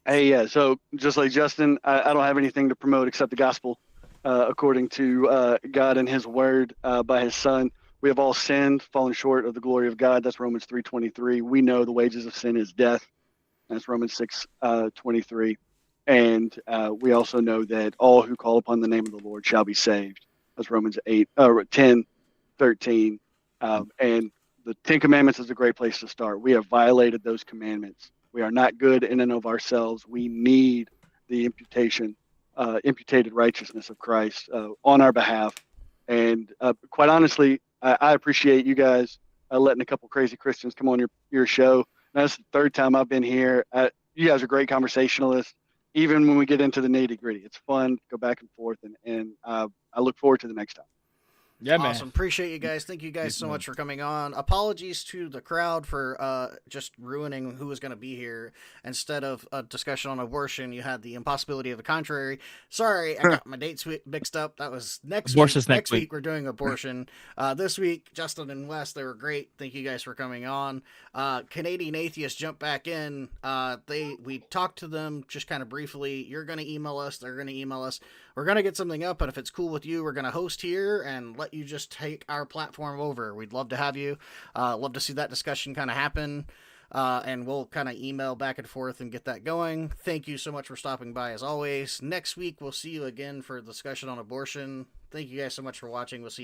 Hey, yeah. So just like Justin, I don't have anything to promote except the gospel, according to God and His Word by His Son. We have all sinned, fallen short of the glory of God. That's Romans 3:23. We know the wages of sin is death. That's Romans 6:23. And we also know that all who call upon the name of the Lord shall be saved. That's Romans 10:13. And the 10 Commandments is a great place to start. We have violated those commandments. We are not good in and of ourselves. We need the imputed righteousness of Christ on our behalf. And quite honestly, I appreciate you guys letting a couple crazy Christians come on your show. Now, this is the third time I've been here. You guys are great conversationalists. Even when we get into the nitty gritty, it's fun to go back and forth, and I look forward to the next time. Yeah, man. Awesome. Appreciate you guys. Thank you guys so man. much for coming on. Apologies to the crowd for just ruining who was going to be here. Instead of a discussion on abortion, you had the impossibility of the contrary. Sorry, I got my dates mixed up. That was next Abortion's week. next week. We're doing abortion. This week, Justin and Wes, they were great. Thank you guys for coming on. Canadian Atheists jumped back in. We talked to them just kind of briefly. You're going to email us. They're going to email us. We're going to get something up, and if it's cool with you, we're going to host here and let you just take our platform over. We'd love to have you. Love to see that discussion kind of happen. And we'll kind of email back and forth and get that going. Thank you so much for stopping by, as always. Next week, we'll see you again for a discussion on abortion. Thank you guys so much for watching. We'll see you.